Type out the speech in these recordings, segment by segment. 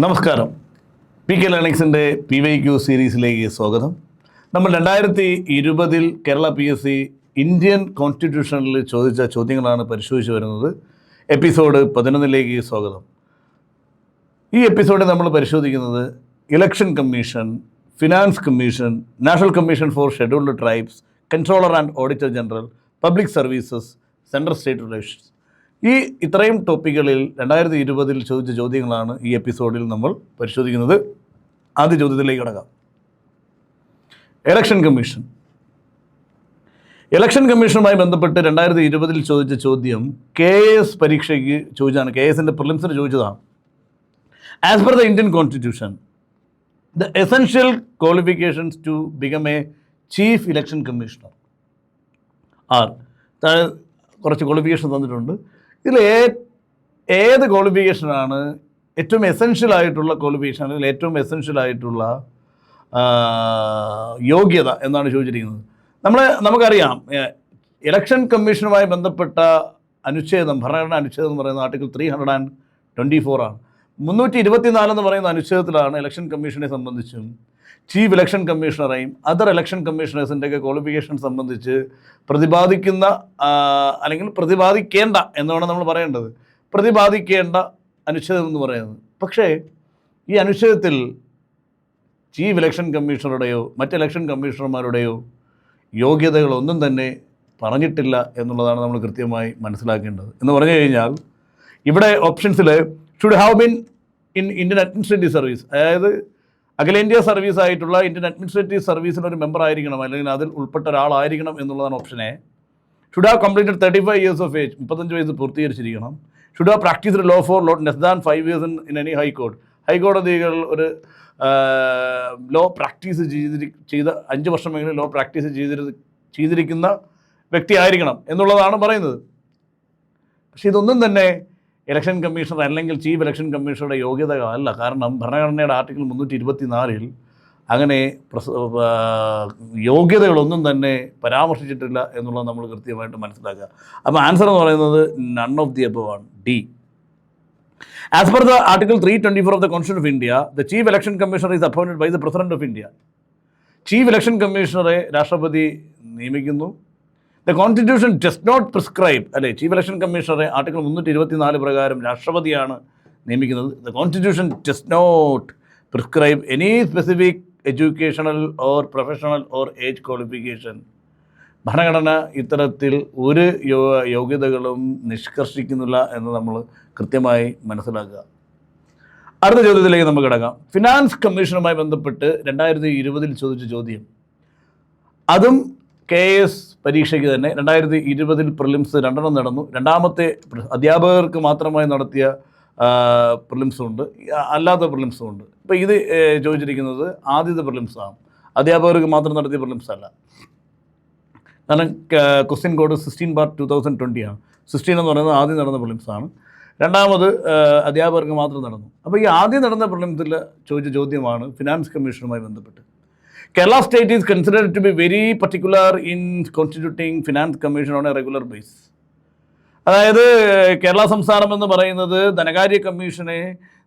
നമസ്കാരം. P K ലേണിങ്സിൻ്റെ PYQ സീരീസിലേക്ക് സ്വാഗതം. നമ്മൾ 2020 കേരള PSC ഇന്ത്യൻ കോൺസ്റ്റിറ്റ്യൂഷനിൽ ചോദിച്ച ചോദ്യങ്ങളാണ് പരിശോധിച്ച് വരുന്നത്. എപ്പിസോഡ് 11ലേക്ക് സ്വാഗതം. ഈ എപ്പിസോഡിൽ നമ്മൾ പരിശോധിക്കുന്നത് election commission, finance commission, national commission for scheduled tribes, controller and auditor general, public services, central state relations. ഇത്രയും ടോപ്പിക്കുകളിൽ 2020 ചോദിച്ച ചോദ്യങ്ങളാണ് ഈ എപ്പിസോഡിൽ നമ്മൾ പരിശോധിക്കുന്നത്. ആദ്യ ചോദ്യത്തിലേക്ക് കടക്കാം. ഇലക്ഷൻ കമ്മീഷനുമായി ബന്ധപ്പെട്ട് 2020 ചോദിച്ച ചോദ്യം KS പരീക്ഷയ്ക്ക് ചോദിച്ചതാണ്. KSൻ്റെ പ്രിലിംസിന് ചോദിച്ചതാണ്. As per the Indian constitution, the essential qualifications to become a chief election commissioner are. താഴെ കുറച്ച് ക്വാളിഫിക്കേഷൻ തന്നിട്ടുണ്ട്. ഇതിൽ ഏത് ക്വാളിഫിക്കേഷനാണ് ഏറ്റവും എസെൻഷ്യൽ ആയിട്ടുള്ള ക്വാളിഫിക്കേഷൻ, അല്ലെങ്കിൽ ഏറ്റവും എസെൻഷ്യൽ ആയിട്ടുള്ള യോഗ്യത എന്നാണ് ചോദിച്ചിരിക്കുന്നത്. നമുക്കറിയാം, ഇലക്ഷൻ കമ്മീഷനുമായി ബന്ധപ്പെട്ട അനുച്ഛേദം, ഭരണഘടനാ അനുച്ഛേദം എന്ന് പറയുന്നത് ആർട്ടിക്കിൾ 324 ആണ്. 324 എന്ന് പറയുന്ന അനുച്ഛേദത്തിലാണ് ഇലക്ഷൻ കമ്മീഷനെ സംബന്ധിച്ചും ചീഫ് ഇലക്ഷൻ കമ്മീഷണറെയും അതർ ഇലക്ഷൻ കമ്മീഷണേഴ്സിൻ്റെയൊക്കെ ക്വാളിഫിക്കേഷൻ സംബന്ധിച്ച് പ്രതിപാദിക്കുന്ന, അല്ലെങ്കിൽ പ്രതിപാദിക്കേണ്ട എന്നാണ് നമ്മൾ പറയേണ്ടത്, പ്രതിപാദിക്കേണ്ട അനുച്ഛേദം എന്ന് പറയുന്നത്. പക്ഷേ ഈ അനുച്ഛേദത്തിൽ ചീഫ് ഇലക്ഷൻ കമ്മീഷണറുടെയോ മറ്റ് ഇലക്ഷൻ കമ്മീഷണർമാരുടെയോ യോഗ്യതകളൊന്നും തന്നെ പറഞ്ഞിട്ടില്ല എന്നുള്ളതാണ് നമ്മൾ കൃത്യമായി മനസ്സിലാക്കേണ്ടത്. എന്ന് പറഞ്ഞു കഴിഞ്ഞാൽ ഇവിടെ ഓപ്ഷൻസിൽ should have been in Indian administrative service, അതായത് അഖിലേന്ത്യാ സർവീസ് ആയിട്ടുള്ള ഇന്ത്യൻ അഡ്മിനിസ്ട്രേറ്റീവ് സർവീസിനൊരു മെമ്പർ ആയിരിക്കണം, അല്ലെങ്കിൽ അതിൽ ഉൾപ്പെട്ട ഒരാളായിരിക്കണം എന്നുള്ളതാണ് option A. Should have completed 35 years of age, 35 വയസ്സ് പൂർത്തീകരിച്ചിരിക്കണം. Should have practised law for less than 5 years in any high court, ഹൈക്കോടതികൾ ഒരു ലോ പ്രാക്ടീസ് ചെയ്ത 5 വർഷമെങ്കിലും ലോ പ്രാക്ടീസ് ചെയ്തിരിക്കുന്ന വ്യക്തി ആയിരിക്കണം എന്നുള്ളതാണ് പറയുന്നത്. പക്ഷേ ഇതൊന്നും തന്നെ ഇലക്ഷൻ കമ്മീഷണർ അല്ലെങ്കിൽ ചീഫ് ഇലക്ഷൻ കമ്മീഷണറുടെ യോഗ്യതകളല്ല. കാരണം ഭരണഘടനയുടെ ആർട്ടിക്കിൾ 324 അങ്ങനെ യോഗ്യതകളൊന്നും തന്നെ പരാമർശിച്ചിട്ടില്ല എന്നുള്ളത് നമ്മൾ കൃത്യമായിട്ട് മനസ്സിലാക്കുക. അപ്പോൾ ആൻസർ എന്ന് പറയുന്നത് നൺ ഓഫ് ദി അബവ് ആണ്, D. As per the article 324 of the constitution of India, the chief election commissioner is appointed by the president of India. Chief election കമ്മീഷണറെ രാഷ്ട്രപതി നിയമിക്കുന്നു. The constitution does not prescribe, അല്ലെ, chief election കമ്മീഷണറെ article 324 പ്രകാരം രാഷ്ട്രപതിയാണ് നിയമിക്കുന്നത്. The constitution does not prescribe any specific educational or professional or age qualification. ഭരണഘടന ഇത്തരത്തിൽ ഒരു യോഗ്യതകളും നിഷ്കർഷിക്കുന്നില്ല എന്ന് നമ്മൾ കൃത്യമായി മനസ്സിലാക്കുക. അടുത്ത ചോദ്യത്തിലേക്ക് നമുക്ക് കിടക്കാം. ഫിനാൻസ് കമ്മീഷനുമായി ബന്ധപ്പെട്ട് 2020 ചോദിച്ച ചോദ്യം, അതും KS പരീക്ഷയ്ക്ക് തന്നെ 2020 പ്രിലിംസ് 2 നടന്നു. രണ്ടാമത്തെ അധ്യാപകർക്ക് മാത്രമായി നടത്തിയ പ്രിലിംസും ഉണ്ട്, അല്ലാത്ത പ്രിലിംസും ഉണ്ട്. ഇപ്പോൾ ഇത് ചോദിച്ചിരിക്കുന്നത് ആദ്യത്തെ പ്രിലിംസാണ്, അധ്യാപകർക്ക് മാത്രം നടത്തിയ പ്രിലിംസ് അല്ല. കാരണം ക്വസ്റ്റ്യൻ കോഡ് 16/2020 ആണ്. 16 എന്ന് പറയുന്നത് ആദ്യം നടന്ന പ്രിലിംസാണ്, രണ്ടാമത് അധ്യാപകർക്ക് മാത്രം നടന്നു. അപ്പോൾ ഈ ആദ്യം നടന്ന പ്രിലിംസിൽ ചോദിച്ച ചോദ്യമാണ് ഫിനാൻസ് കമ്മീഷനുമായി ബന്ധപ്പെട്ട്. Kerala state is considered to be very particular in constituting finance commission on a regular basis. അതായത് കേരള സംസ്ഥാനം എന്ന് പറയുന്നത് ധനകാര്യ കമ്മീഷനെ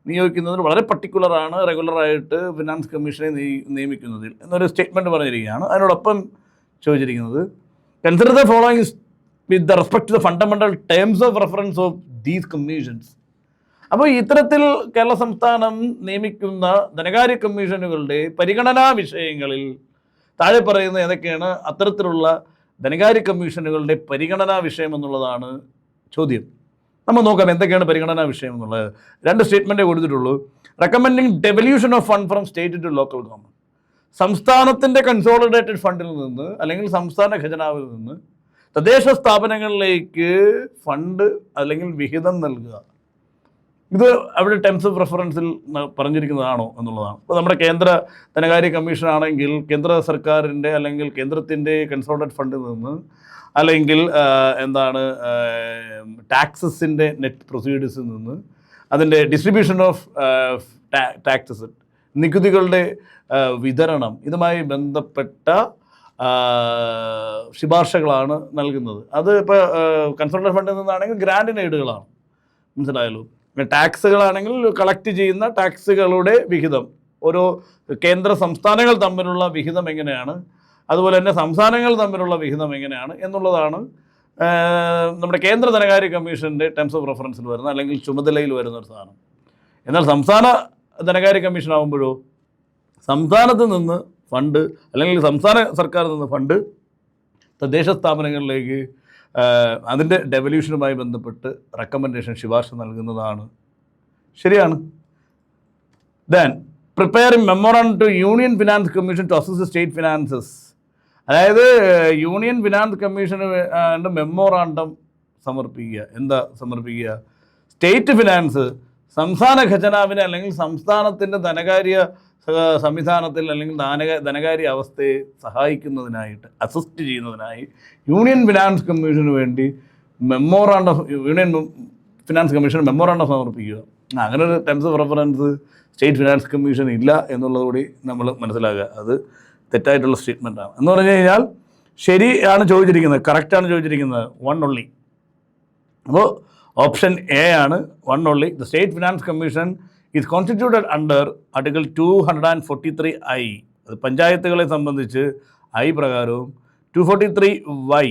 നിയോഗിക്കുന്നതിന് വളരെ പർട്ടിക്കുലറാണ്, റെഗുലറായിട്ട് ഫിനാൻസ് കമ്മീഷനെ നിയമിക്കുന്നതിൽ എന്നൊരു സ്റ്റേറ്റ്മെൻറ്റ് പറഞ്ഞിരിക്കുകയാണ്. അതിനോടൊപ്പം ചോദിച്ചിരിക്കുന്നത് consider the following with the respect to the fundamental terms of reference of these commissions. അപ്പോൾ ഇത്തരത്തിൽ കേരള സംസ്ഥാനം നിയമിക്കുന്ന ധനകാര്യ കമ്മീഷനുകളുടെ പരിഗണനാ വിഷയങ്ങളിൽ താഴെ പറയുന്ന ഏതൊക്കെയാണ് അത്തരത്തിലുള്ള ധനകാര്യ കമ്മീഷനുകളുടെ പരിഗണനാ വിഷയം എന്നുള്ളതാണ് ചോദ്യം. നമ്മൾ നോക്കാം എന്തൊക്കെയാണ് പരിഗണനാ വിഷയം എന്നുള്ളത്. 2 സ്റ്റേറ്റ്മെൻറ്റേ കൊടുത്തിട്ടുള്ളൂ. Recommending devolution of fund from state to local government, സംസ്ഥാനത്തിൻ്റെ കൺസോളിഡേറ്റഡ് ഫണ്ടിൽ നിന്ന് അല്ലെങ്കിൽ സംസ്ഥാന ഖജനാവിൽ നിന്ന് തദ്ദേശ സ്ഥാപനങ്ങളിലേക്ക് ഫണ്ട് അല്ലെങ്കിൽ വിഹിതം നൽകുക. ഇത് അവിടെ ടേംസ് ഓഫ് റെഫറൻസിൽ പറഞ്ഞിരിക്കുന്നതാണോ എന്നുള്ളതാണ്. ഇപ്പോൾ നമ്മുടെ കേന്ദ്ര ധനകാര്യ കമ്മീഷൻ ആണെങ്കിൽ കേന്ദ്ര സർക്കാരിൻ്റെ അല്ലെങ്കിൽ കേന്ദ്രത്തിൻ്റെ കൺസോളിഡേറ്റഡ് ഫണ്ടിൽ നിന്ന്, അല്ലെങ്കിൽ ടാക്സസിൻ്റെ നെറ്റ് പ്രൊസീഡ്സിൽ നിന്ന്, അതിൻ്റെ ഡിസ്ട്രിബ്യൂഷൻ ഓഫ് ടാക്സസ്, നികുതികളുടെ വിതരണം, ഇതുമായി ബന്ധപ്പെട്ട ശുപാർശകളാണ് നൽകുന്നത്. അത് ഇപ്പോൾ കൺസോളിഡേറ്റഡ് ഫണ്ടിൽ നിന്നാണെങ്കിൽ ഗ്രാൻഡിന് എയ്ഡുകളാണ്, മനസ്സിലായല്ലോ. ടാക്സുകളാണെങ്കിൽ കളക്ട് ചെയ്യുന്ന ടാക്സുകളുടെ വിഹിതം, ഓരോ കേന്ദ്ര സംസ്ഥാനങ്ങൾ തമ്മിലുള്ള വിഹിതം എങ്ങനെയാണ്, അതുപോലെ തന്നെ സംസ്ഥാനങ്ങൾ തമ്മിലുള്ള വിഹിതം എങ്ങനെയാണ് എന്നുള്ളതാണ് നമ്മുടെ കേന്ദ്ര ധനകാര്യ കമ്മീഷൻ്റെ ടേംസ് ഓഫ് റെഫറൻസിൽ വരുന്ന അല്ലെങ്കിൽ ചുമതലയിൽ വരുന്ന ഒരു സാധനം. എന്നാൽ സംസ്ഥാന ധനകാര്യ കമ്മീഷൻ ആകുമ്പോഴോ സംസ്ഥാനത്ത് നിന്ന് ഫണ്ട് അല്ലെങ്കിൽ സംസ്ഥാന സർക്കാരിൽ നിന്ന് ഫണ്ട് തദ്ദേശ സ്ഥാപനങ്ങളിലേക്ക് അതിൻ്റെ ഡെവല്യൂഷനുമായി ബന്ധപ്പെട്ട് റെക്കമെൻഡേഷൻ ശുപാർശ നൽകുന്നതാണ്. ശരിയാണ്. Then preparing memorandum to union finance commission to assist state finances. അതായത് യൂണിയൻ ഫിനാൻസ് കമ്മീഷന് മെമ്മോറാണ്ടം സമർപ്പിക്കുക. എന്താ സമർപ്പിക്കുക? സ്റ്റേറ്റ് ഫിനാൻസ് സംസ്ഥാന ഖജനാവിനെ അല്ലെങ്കിൽ സംസ്ഥാനത്തിൻ്റെ ധനകാര്യ സംവിധാനത്തിൽ അല്ലെങ്കിൽ ധനകാര്യ അവസ്ഥയെ സഹായിക്കുന്നതിനായിട്ട്, അസിസ്റ്റ് ചെയ്യുന്നതിനായി യൂണിയൻ ഫിനാൻസ് കമ്മീഷന് വേണ്ടി യൂണിയൻ ഫിനാൻസ് കമ്മീഷൻ മെമ്മോറാണ്ടം സമർപ്പിക്കുക. അങ്ങനെ ഒരു terms of reference state finance commission ഇല്ല എന്നുള്ളത് കൂടി നമ്മൾ മനസ്സിലാക്കുക. അത് തെറ്റായിട്ടുള്ള സ്റ്റേറ്റ്മെൻറ്റാണ്. എന്ന് പറഞ്ഞു കഴിഞ്ഞാൽ ശരിയാണ് ചോദിച്ചിരിക്കുന്നത്, കറക്റ്റാണ് ചോദിച്ചിരിക്കുന്നത്, വൺ ഒൺലി. അപ്പോൾ ഓപ്ഷൻ എ ആണ്, one only. The state finance commission is constituted under article 243I. അത് പഞ്ചായത്തുകളെ സംബന്ധിച്ച് ഐ പ്രകാരവും 243Y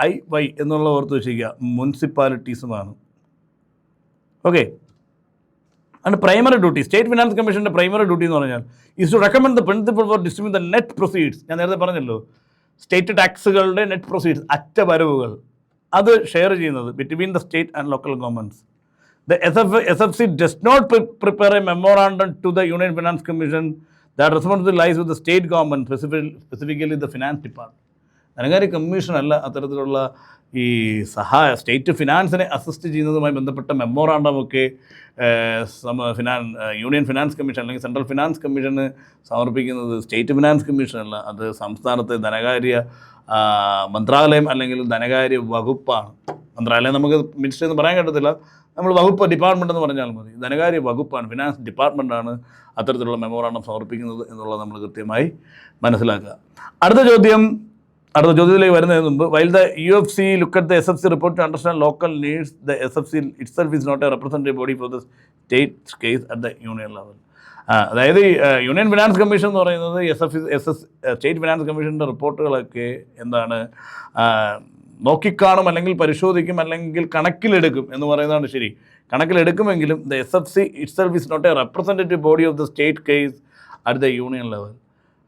IY എന്നുള്ള ഓർത്ത് വെച്ചിരിക്കുക മുനിസിപ്പാലിറ്റീസുമാണ്. Okay. And primary duty, state finance കമ്മീഷൻ്റെ പ്രൈമറി ഡ്യൂട്ടി എന്ന് പറഞ്ഞാൽ is to recommend the principal for distribute the net proceeds. ഞാൻ നേരത്തെ പറഞ്ഞല്ലോ, സ്റ്റേറ്റ് ടാക്സുകളുടെ നെറ്റ് പ്രൊസീഡ്സ്, അറ്റവരവുകൾ, അത് ഷെയർ ചെയ്യുന്നത് between the state and local governments. The SFC does not prepare a memorandum to the Union Finance Commission. That responsibility lies with the state government, specifically the finance department. ധനകാര്യ commission അല്ല അത്തരത്തിലുള്ള ഈ state ഫിനാൻസിനെ assist ചെയ്യുന്നതുമായി ബന്ധപ്പെട്ട മെമ്മോറാണ്ടമൊക്കെ union finance commission അല്ലെങ്കിൽ central finance commission സമർപ്പിക്കുന്നത് state finance commission അല്ല, അത് സംസ്ഥാനത്തെ ധനകാര്യ മന്ത്രാലയം അല്ലെങ്കിൽ ധനകാര്യ വകുപ്പാണ്. മന്ത്രാലയം നമുക്ക് മിനിസ്റ്റർ എന്ന് പറയാൻ പറ്റത്തില്ല, നമ്മൾ വകുപ്പ് ഡിപ്പാർട്ട്മെൻ്റ് എന്ന് പറഞ്ഞാൽ മതി. ധനകാര്യ വകുപ്പാണ്, ഫിനാൻസ് ഡിപ്പാർട്ട്മെൻറ്റാണ് അത്തരത്തിലുള്ള മെമ്മോറാണ്ടം സമർപ്പിക്കുന്നത് എന്നുള്ളത് നമ്മൾ കൃത്യമായി മനസ്സിലാക്കുക. അടുത്ത ചോദ്യത്തിലേക്ക് വരുന്നതിന് മുമ്പ്, while the UFC look at the SFC report to understand local needs, the SFC itself is not a representative body for the state case at the union level. അതായത് യൂണിയൻ ഫിനാൻസ് കമ്മീഷൻ എന്ന് പറയുന്നത് state finance കമ്മീഷൻ്റെ റിപ്പോർട്ടുകളൊക്കെ എന്താണ് നോക്കിക്കാണും അല്ലെങ്കിൽ പരിശോധിക്കും അല്ലെങ്കിൽ കണക്കിലെടുക്കും എന്ന് പറയുന്നതാണ് ശരി. കണക്കിലെടുക്കുമെങ്കിലും the SFC itself is not a representative body of the state case at the union level.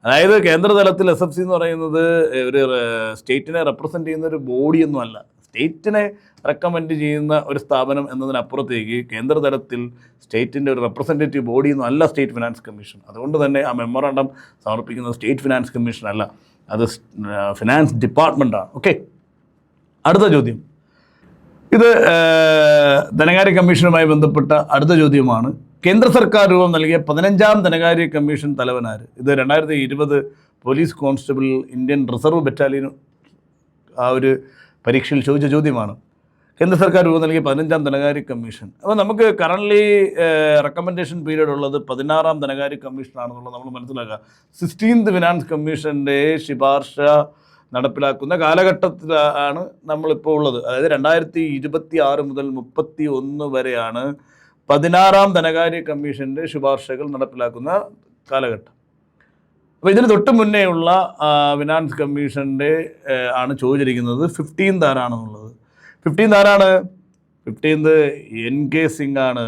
അതായത് കേന്ദ്രതലത്തിൽ SFC എന്ന് പറയുന്നത് ഒരു സ്റ്റേറ്റിനെ റെപ്രസെൻറ്റ് ചെയ്യുന്ന ഒരു ബോഡിയൊന്നും അല്ല, സ്റ്റേറ്റിനെ റെക്കമെൻഡ് ചെയ്യുന്ന ഒരു സ്ഥാപനം എന്നതിനപ്പുറത്തേക്ക് കേന്ദ്രതലത്തിൽ സ്റ്റേറ്റിൻ്റെ ഒരു റെപ്രസെൻറ്റേറ്റീവ് ബോഡിയൊന്നും അല്ല സ്റ്റേറ്റ് ഫിനാൻസ് കമ്മീഷൻ. അതുകൊണ്ട് തന്നെ ആ മെമ്മോറാണ്ടം സമർപ്പിക്കുന്നത് സ്റ്റേറ്റ് ഫിനാൻസ് കമ്മീഷൻ അല്ല, അത് ഫിനാൻസ് ഡിപ്പാർട്ട്മെൻറ്റാണ്. ഓക്കെ. അടുത്ത ചോദ്യം, ഇത് ധനകാര്യ കമ്മീഷനുമായി ബന്ധപ്പെട്ട അടുത്ത ചോദ്യമാണ്. കേന്ദ്ര സർക്കാർ രൂപം നൽകിയ 15ാം ധനകാര്യ കമ്മീഷൻ തലവനാര്? ഇത് 2020 police constable Indian reserve battalion ആ ഒരു പരീക്ഷയിൽ ചോദിച്ച ചോദ്യമാണ്. കേന്ദ്ര സർക്കാർ രൂപം നൽകിയ 15ാം ധനകാര്യ കമ്മീഷൻ. അപ്പോൾ നമുക്ക് കറൻ്റ്ലി റെക്കമെൻഡേഷൻ പീരീഡ് ഉള്ളത് 16ാം ധനകാര്യ കമ്മീഷനാണെന്നുള്ളത് നമ്മൾ മനസ്സിലാക്കുക. 16th ഫിനാൻസ് കമ്മീഷൻ്റെ ശുപാർശ നടപ്പിലാക്കുന്ന കാലഘട്ടത്തിലാണ് നമ്മളിപ്പോൾ ഉള്ളത്. അതായത് 2026 മുതൽ 31 വരെയാണ് 16ാം ധനകാര്യ കമ്മീഷൻ്റെ ശുപാർശകൾ നടപ്പിലാക്കുന്ന കാലഘട്ടം. അപ്പോൾ ഇതിന് തൊട്ട് മുന്നേ ഉള്ള ഫിനാൻസ് കമ്മീഷൻ്റെ ആണ് ചോദിച്ചിരിക്കുന്നത് 15th ആരാണെന്നുള്ളത്. 15th ആരാണ്? 15th NK സിംഗ് ആണ്.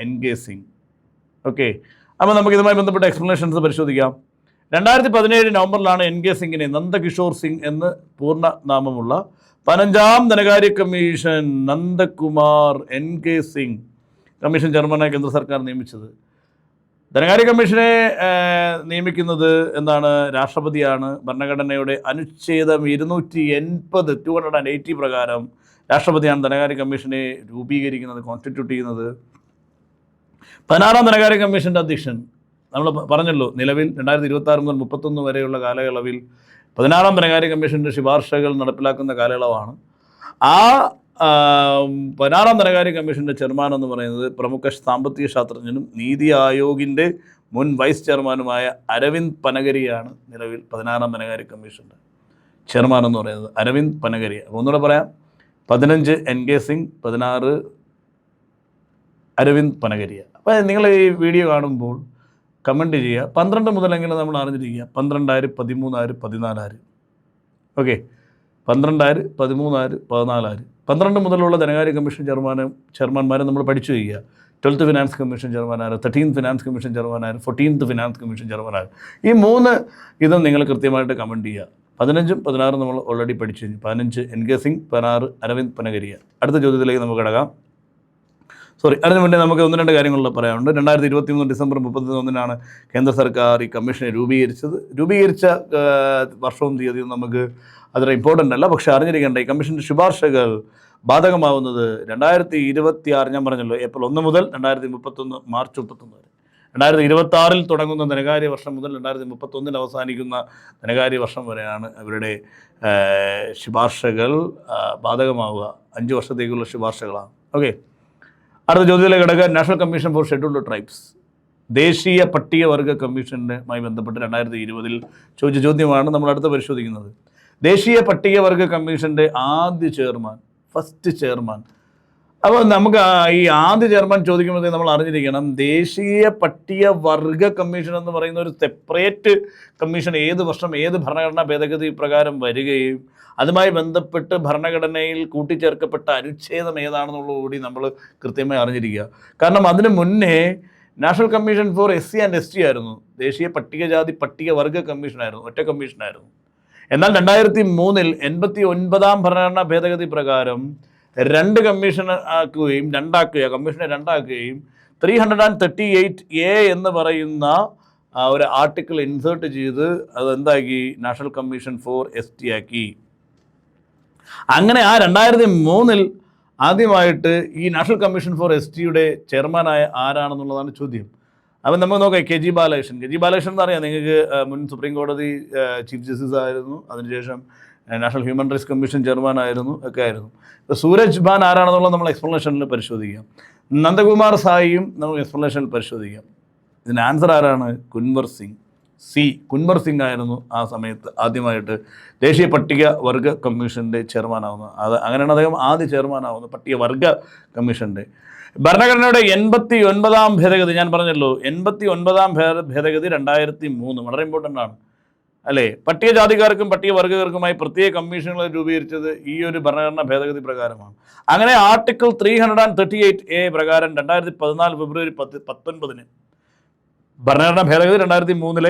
NK സിംഗ്. ഓക്കെ. അപ്പോൾ നമുക്കിതുമായി ബന്ധപ്പെട്ട എക്സ്പ്ലനേഷൻസ് പരിശോധിക്കാം. 2017 നവംബറിലാണ് NK സിംഗിനെ നന്ദകിഷോർ സിംഗ് എന്ന് പൂർണ്ണ നാമമുള്ള 15ാം ധനകാര്യ commission Nandakumar NK Singh commission ചെയർമാനായി കേന്ദ്ര സർക്കാർ നിയമിച്ചത്. ധനകാര്യ കമ്മീഷനെ നിയമിക്കുന്നത് എന്താണ്? രാഷ്ട്രപതിയാണ്. ഭരണഘടനയുടെ അനുച്ഛേദം 280 പ്രകാരം രാഷ്ട്രപതിയാണ് ധനകാര്യ കമ്മീഷനെ രൂപീകരിക്കുന്നത്, കോൺസ്റ്റിറ്റ്യൂട്ട് ചെയ്യുന്നത്. 16ാം ധനകാര്യ കമ്മീഷൻ്റെ അധ്യക്ഷൻ നമ്മൾ പറഞ്ഞല്ലോ, നിലവിൽ 2026 മുതൽ 31 വരെയുള്ള കാലയളവിൽ 16ാം ധനകാര്യ കമ്മീഷൻ്റെ ശുപാർശകൾ നടപ്പിലാക്കുന്ന കാലയളവാണ്. ആ 16ാം ധനകാര്യ കമ്മീഷൻ്റെ ചെയർമാൻ എന്ന് പറയുന്നത് പ്രമുഖ സാമ്പത്തിക ശാസ്ത്രജ്ഞനും നീതി ആയോഗിൻ്റെ മുൻ വൈസ് ചെയർമാനുമായ അരവിന്ദ് പനഗരിയാണ് നിലവിൽ 16ാം ധനകാര്യ കമ്മീഷൻ്റെ ചെയർമാൻ എന്ന് പറയുന്നത്. അരവിന്ദ് പനഗരി. അപ്പോൾ ഒന്നുകൂടെ പറയാം, 15 NK സിംഗ്, 16 അരവിന്ദ് പനഗരിയ. അപ്പോൾ നിങ്ങൾ ഈ വീഡിയോ കാണുമ്പോൾ കമൻറ്റ് ചെയ്യുക, 12 മുതലെങ്കിലും നമ്മൾ അറിഞ്ഞിരിക്കുക. 12 13 14. ഓക്കെ, 12 13 14. 12 മുതലുള്ള ധനകാര്യ കമ്മീഷൻ ചെയർമാൻമാരെ നമ്മൾ പഠിച്ചു വയ്ക്കുക. 12th ഫിനാൻസ് കമ്മീഷൻ ചെയർമാനാർ, 13th ഫിനാൻസ് കമ്മീഷൻ ചെയർമാനാർ, 14th ഫിനാൻസ് കമ്മീഷൻ ചെയർമാനാർ. ഈ 3 ഇതും നിങ്ങൾ കൃത്യമായിട്ട് കമൻറ്റ് ചെയ്യുക. 15ഉം 16ഉം നമ്മൾ ഓൾറെഡി പഠിച്ചു കഴിഞ്ഞു. 15 NK സിംഗ്, 16 അരവിന്ദ് പനഗരിയ. അടുത്ത ചോദ്യത്തിലേക്ക് നമുക്ക് കിടക്കാം. അതിന് മുന്നേ നമുക്ക് 1-2 കാര്യങ്ങൾ പറയാനുണ്ട്. 2023 ഡിസംബർ 31-നാണ് കേന്ദ്ര സർക്കാർ ഈ കമ്മീഷനെ രൂപീകരിച്ചത്. രൂപീകരിച്ച വർഷവും തീയതിയും നമുക്ക് അത്ര ഇമ്പോർട്ടൻ്റ് അല്ല, പക്ഷേ അറിഞ്ഞിരിക്കേണ്ട ഈ കമ്മീഷൻ്റെ ശുപാർശകൾ ബാധകമാവുന്നത് 2026, ഞാൻ പറഞ്ഞല്ലോ, ഏപ്രിൽ 1 മുതൽ 2031 മാർച്ച് 31 വരെ. 2026 തുടങ്ങുന്ന ധനകാര്യ വർഷം മുതൽ 2031 അവസാനിക്കുന്ന ധനകാര്യ വർഷം വരെയാണ് ഇവരുടെ ശുപാർശകൾ ബാധകമാവുക. 5 വർഷത്തേക്കുള്ള ശുപാർശകളാണ്. ഓക്കെ, അടുത്ത ചോദ്യത്തിലേക്ക് കിടക്കുക. National commission for scheduled tribes, ദേശീയ പട്ടികവർഗ കമ്മീഷനുമായി ബന്ധപ്പെട്ട് 2020 ചോദിച്ച ചോദ്യമാണ് നമ്മൾ അടുത്ത് പരിശോധിക്കുന്നത്. ദേശീയ പട്ടികവർഗ കമ്മീഷൻ്റെ ആദ്യ ചെയർമാൻ, ഫസ്റ്റ് ചെയർമാൻ. അപ്പോൾ നമുക്ക് ഈ ആദ്യ ചെയർമാൻ ചോദിക്കുമ്പോഴത്തേക്ക് നമ്മൾ അറിഞ്ഞിരിക്കണം, ദേശീയ പട്ടികവർഗ കമ്മീഷൻ എന്ന് പറയുന്ന ഒരു സെപ്പറേറ്റ് കമ്മീഷൻ ഏത് വർഷം ഏത് ഭരണഘടനാ ഭേദഗതി പ്രകാരം വരികയും അതുമായി ബന്ധപ്പെട്ട് ഭരണഘടനയിൽ കൂട്ടിച്ചേർക്കപ്പെട്ട അനുച്ഛേദം ഏതാണെന്നുള്ളതുകൂടി നമ്മൾ കൃത്യമായി അറിഞ്ഞിരിക്കുക. കാരണം അതിന് മുന്നേ national commission for SC and ST ആയിരുന്നു, ദേശീയ പട്ടികജാതി പട്ടികവർഗ കമ്മീഷനായിരുന്നു, ഒറ്റ കമ്മീഷനായിരുന്നു. എന്നാൽ 2003 89ാം ഭരണഘടനാ ഭേദഗതി പ്രകാരം 2 കമ്മീഷൻ ആക്കുകയും കമ്മീഷനെ രണ്ടാക്കുകയും 338A എന്ന് പറയുന്ന ഒരു ആർട്ടിക്കിൾ ഇൻസേർട്ട് ചെയ്ത് അതെന്താക്കി, നാഷണൽ കമ്മീഷൻ ഫോർ ST ആക്കി. അങ്ങനെ ആ 2003 ആദ്യമായിട്ട് ഈ നാഷണൽ കമ്മീഷൻ ഫോർ STയുടെ ചെയർമാനായ ആരാണെന്നുള്ളതാണ് ചോദ്യം. അപ്പം നമുക്ക് നോക്കാം, KG ബാലകൃഷ്ണൻ എന്ന് അറിയാം നിങ്ങൾക്ക്, മുൻ സുപ്രീം കോടതി ചീഫ് ജസ്റ്റിസ് ആയിരുന്നു, അതിനുശേഷം നാഷണൽ ഹ്യൂമൻ റൈറ്റ്സ് കമ്മീഷൻ ചെയർമാനായിരുന്നു, ഒക്കെ ആയിരുന്നു. ഇപ്പോൾ സൂരജ് ഭാൻ ആരാണെന്നുള്ളത് നമ്മൾ എക്സ്പ്ലനേഷനിൽ പരിശോധിക്കാം. നന്ദകുമാർ സായിയും നമുക്ക് എക്സ്പ്ലനേഷനിൽ പരിശോധിക്കാം. ഇതിന് ആൻസർ ആരാണ്? കുൻവർ സിംഗ് ആയിരുന്നു ആ സമയത്ത് ആദ്യമായിട്ട് ദേശീയ പട്ടികവർഗ കമ്മീഷൻ്റെ ചെയർമാനാവുന്നത്. അങ്ങനെയാണ് അദ്ദേഹം ആദ്യ ചെയർമാനാവുന്നത് പട്ടികവർഗ കമ്മീഷൻ്റെ. ഭരണഘടനയുടെ 89ാം ഭേദഗതി, ഞാൻ പറഞ്ഞല്ലോ 89ാം ഭേദഗതി 2003, വളരെ ഇമ്പോർട്ടൻ്റ് ആണ് അല്ലേ. പട്ടികജാതിക്കാർക്കും പട്ടികവർഗക്കാർക്കുമായി പ്രത്യേക കമ്മീഷനുകൾ രൂപീകരിച്ചത് ഈ ഒരു ഭരണഘടനാ ഭേദഗതി പ്രകാരമാണ്. അങ്ങനെ ആർട്ടിക്കിൾ 338A പ്രകാരം 2014 ഫെബ്രുവരി 19 ഭരണഘടനാ ഭേദഗതി 2003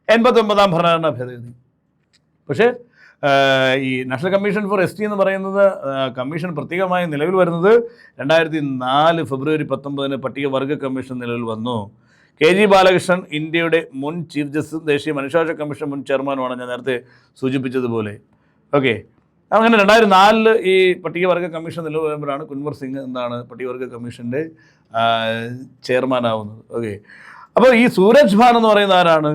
89ാം ഭരണഘടനാ ഭേദഗതി. പക്ഷേ ഈ നാഷണൽ കമ്മീഷൻ ഫോർ ST എന്ന് പറയുന്നത് കമ്മീഷൻ പ്രത്യേകമായി നിലവിൽ വരുന്നത് 2004 ഫെബ്രുവരി 19 പട്ടികവർഗ കമ്മീഷൻ നിലവിൽ വന്നു. KG ബാലകൃഷ്ണൻ ഇന്ത്യയുടെ മുൻ ചീഫ് ജസ്റ്റിസും ദേശീയ മനുഷ്യാവകാശ കമ്മീഷൻ മുൻ ചെയർമാനുമാണ്, ഞാൻ നേരത്തെ സൂചിപ്പിച്ചതുപോലെ. ഓക്കെ, അങ്ങനെ 2004 ഈ പട്ടികവർഗ കമ്മീഷൻ നിലവിൽ വരുമ്പോഴാണ് കുൻവർ സിംഗ് പട്ടികവർഗ കമ്മീഷൻ്റെ ചെയർമാനാവുന്നത്. ഓക്കെ, അപ്പോൾ ഈ സൂരജ് ഭാൻ എന്ന് പറയുന്ന ആരാണ്?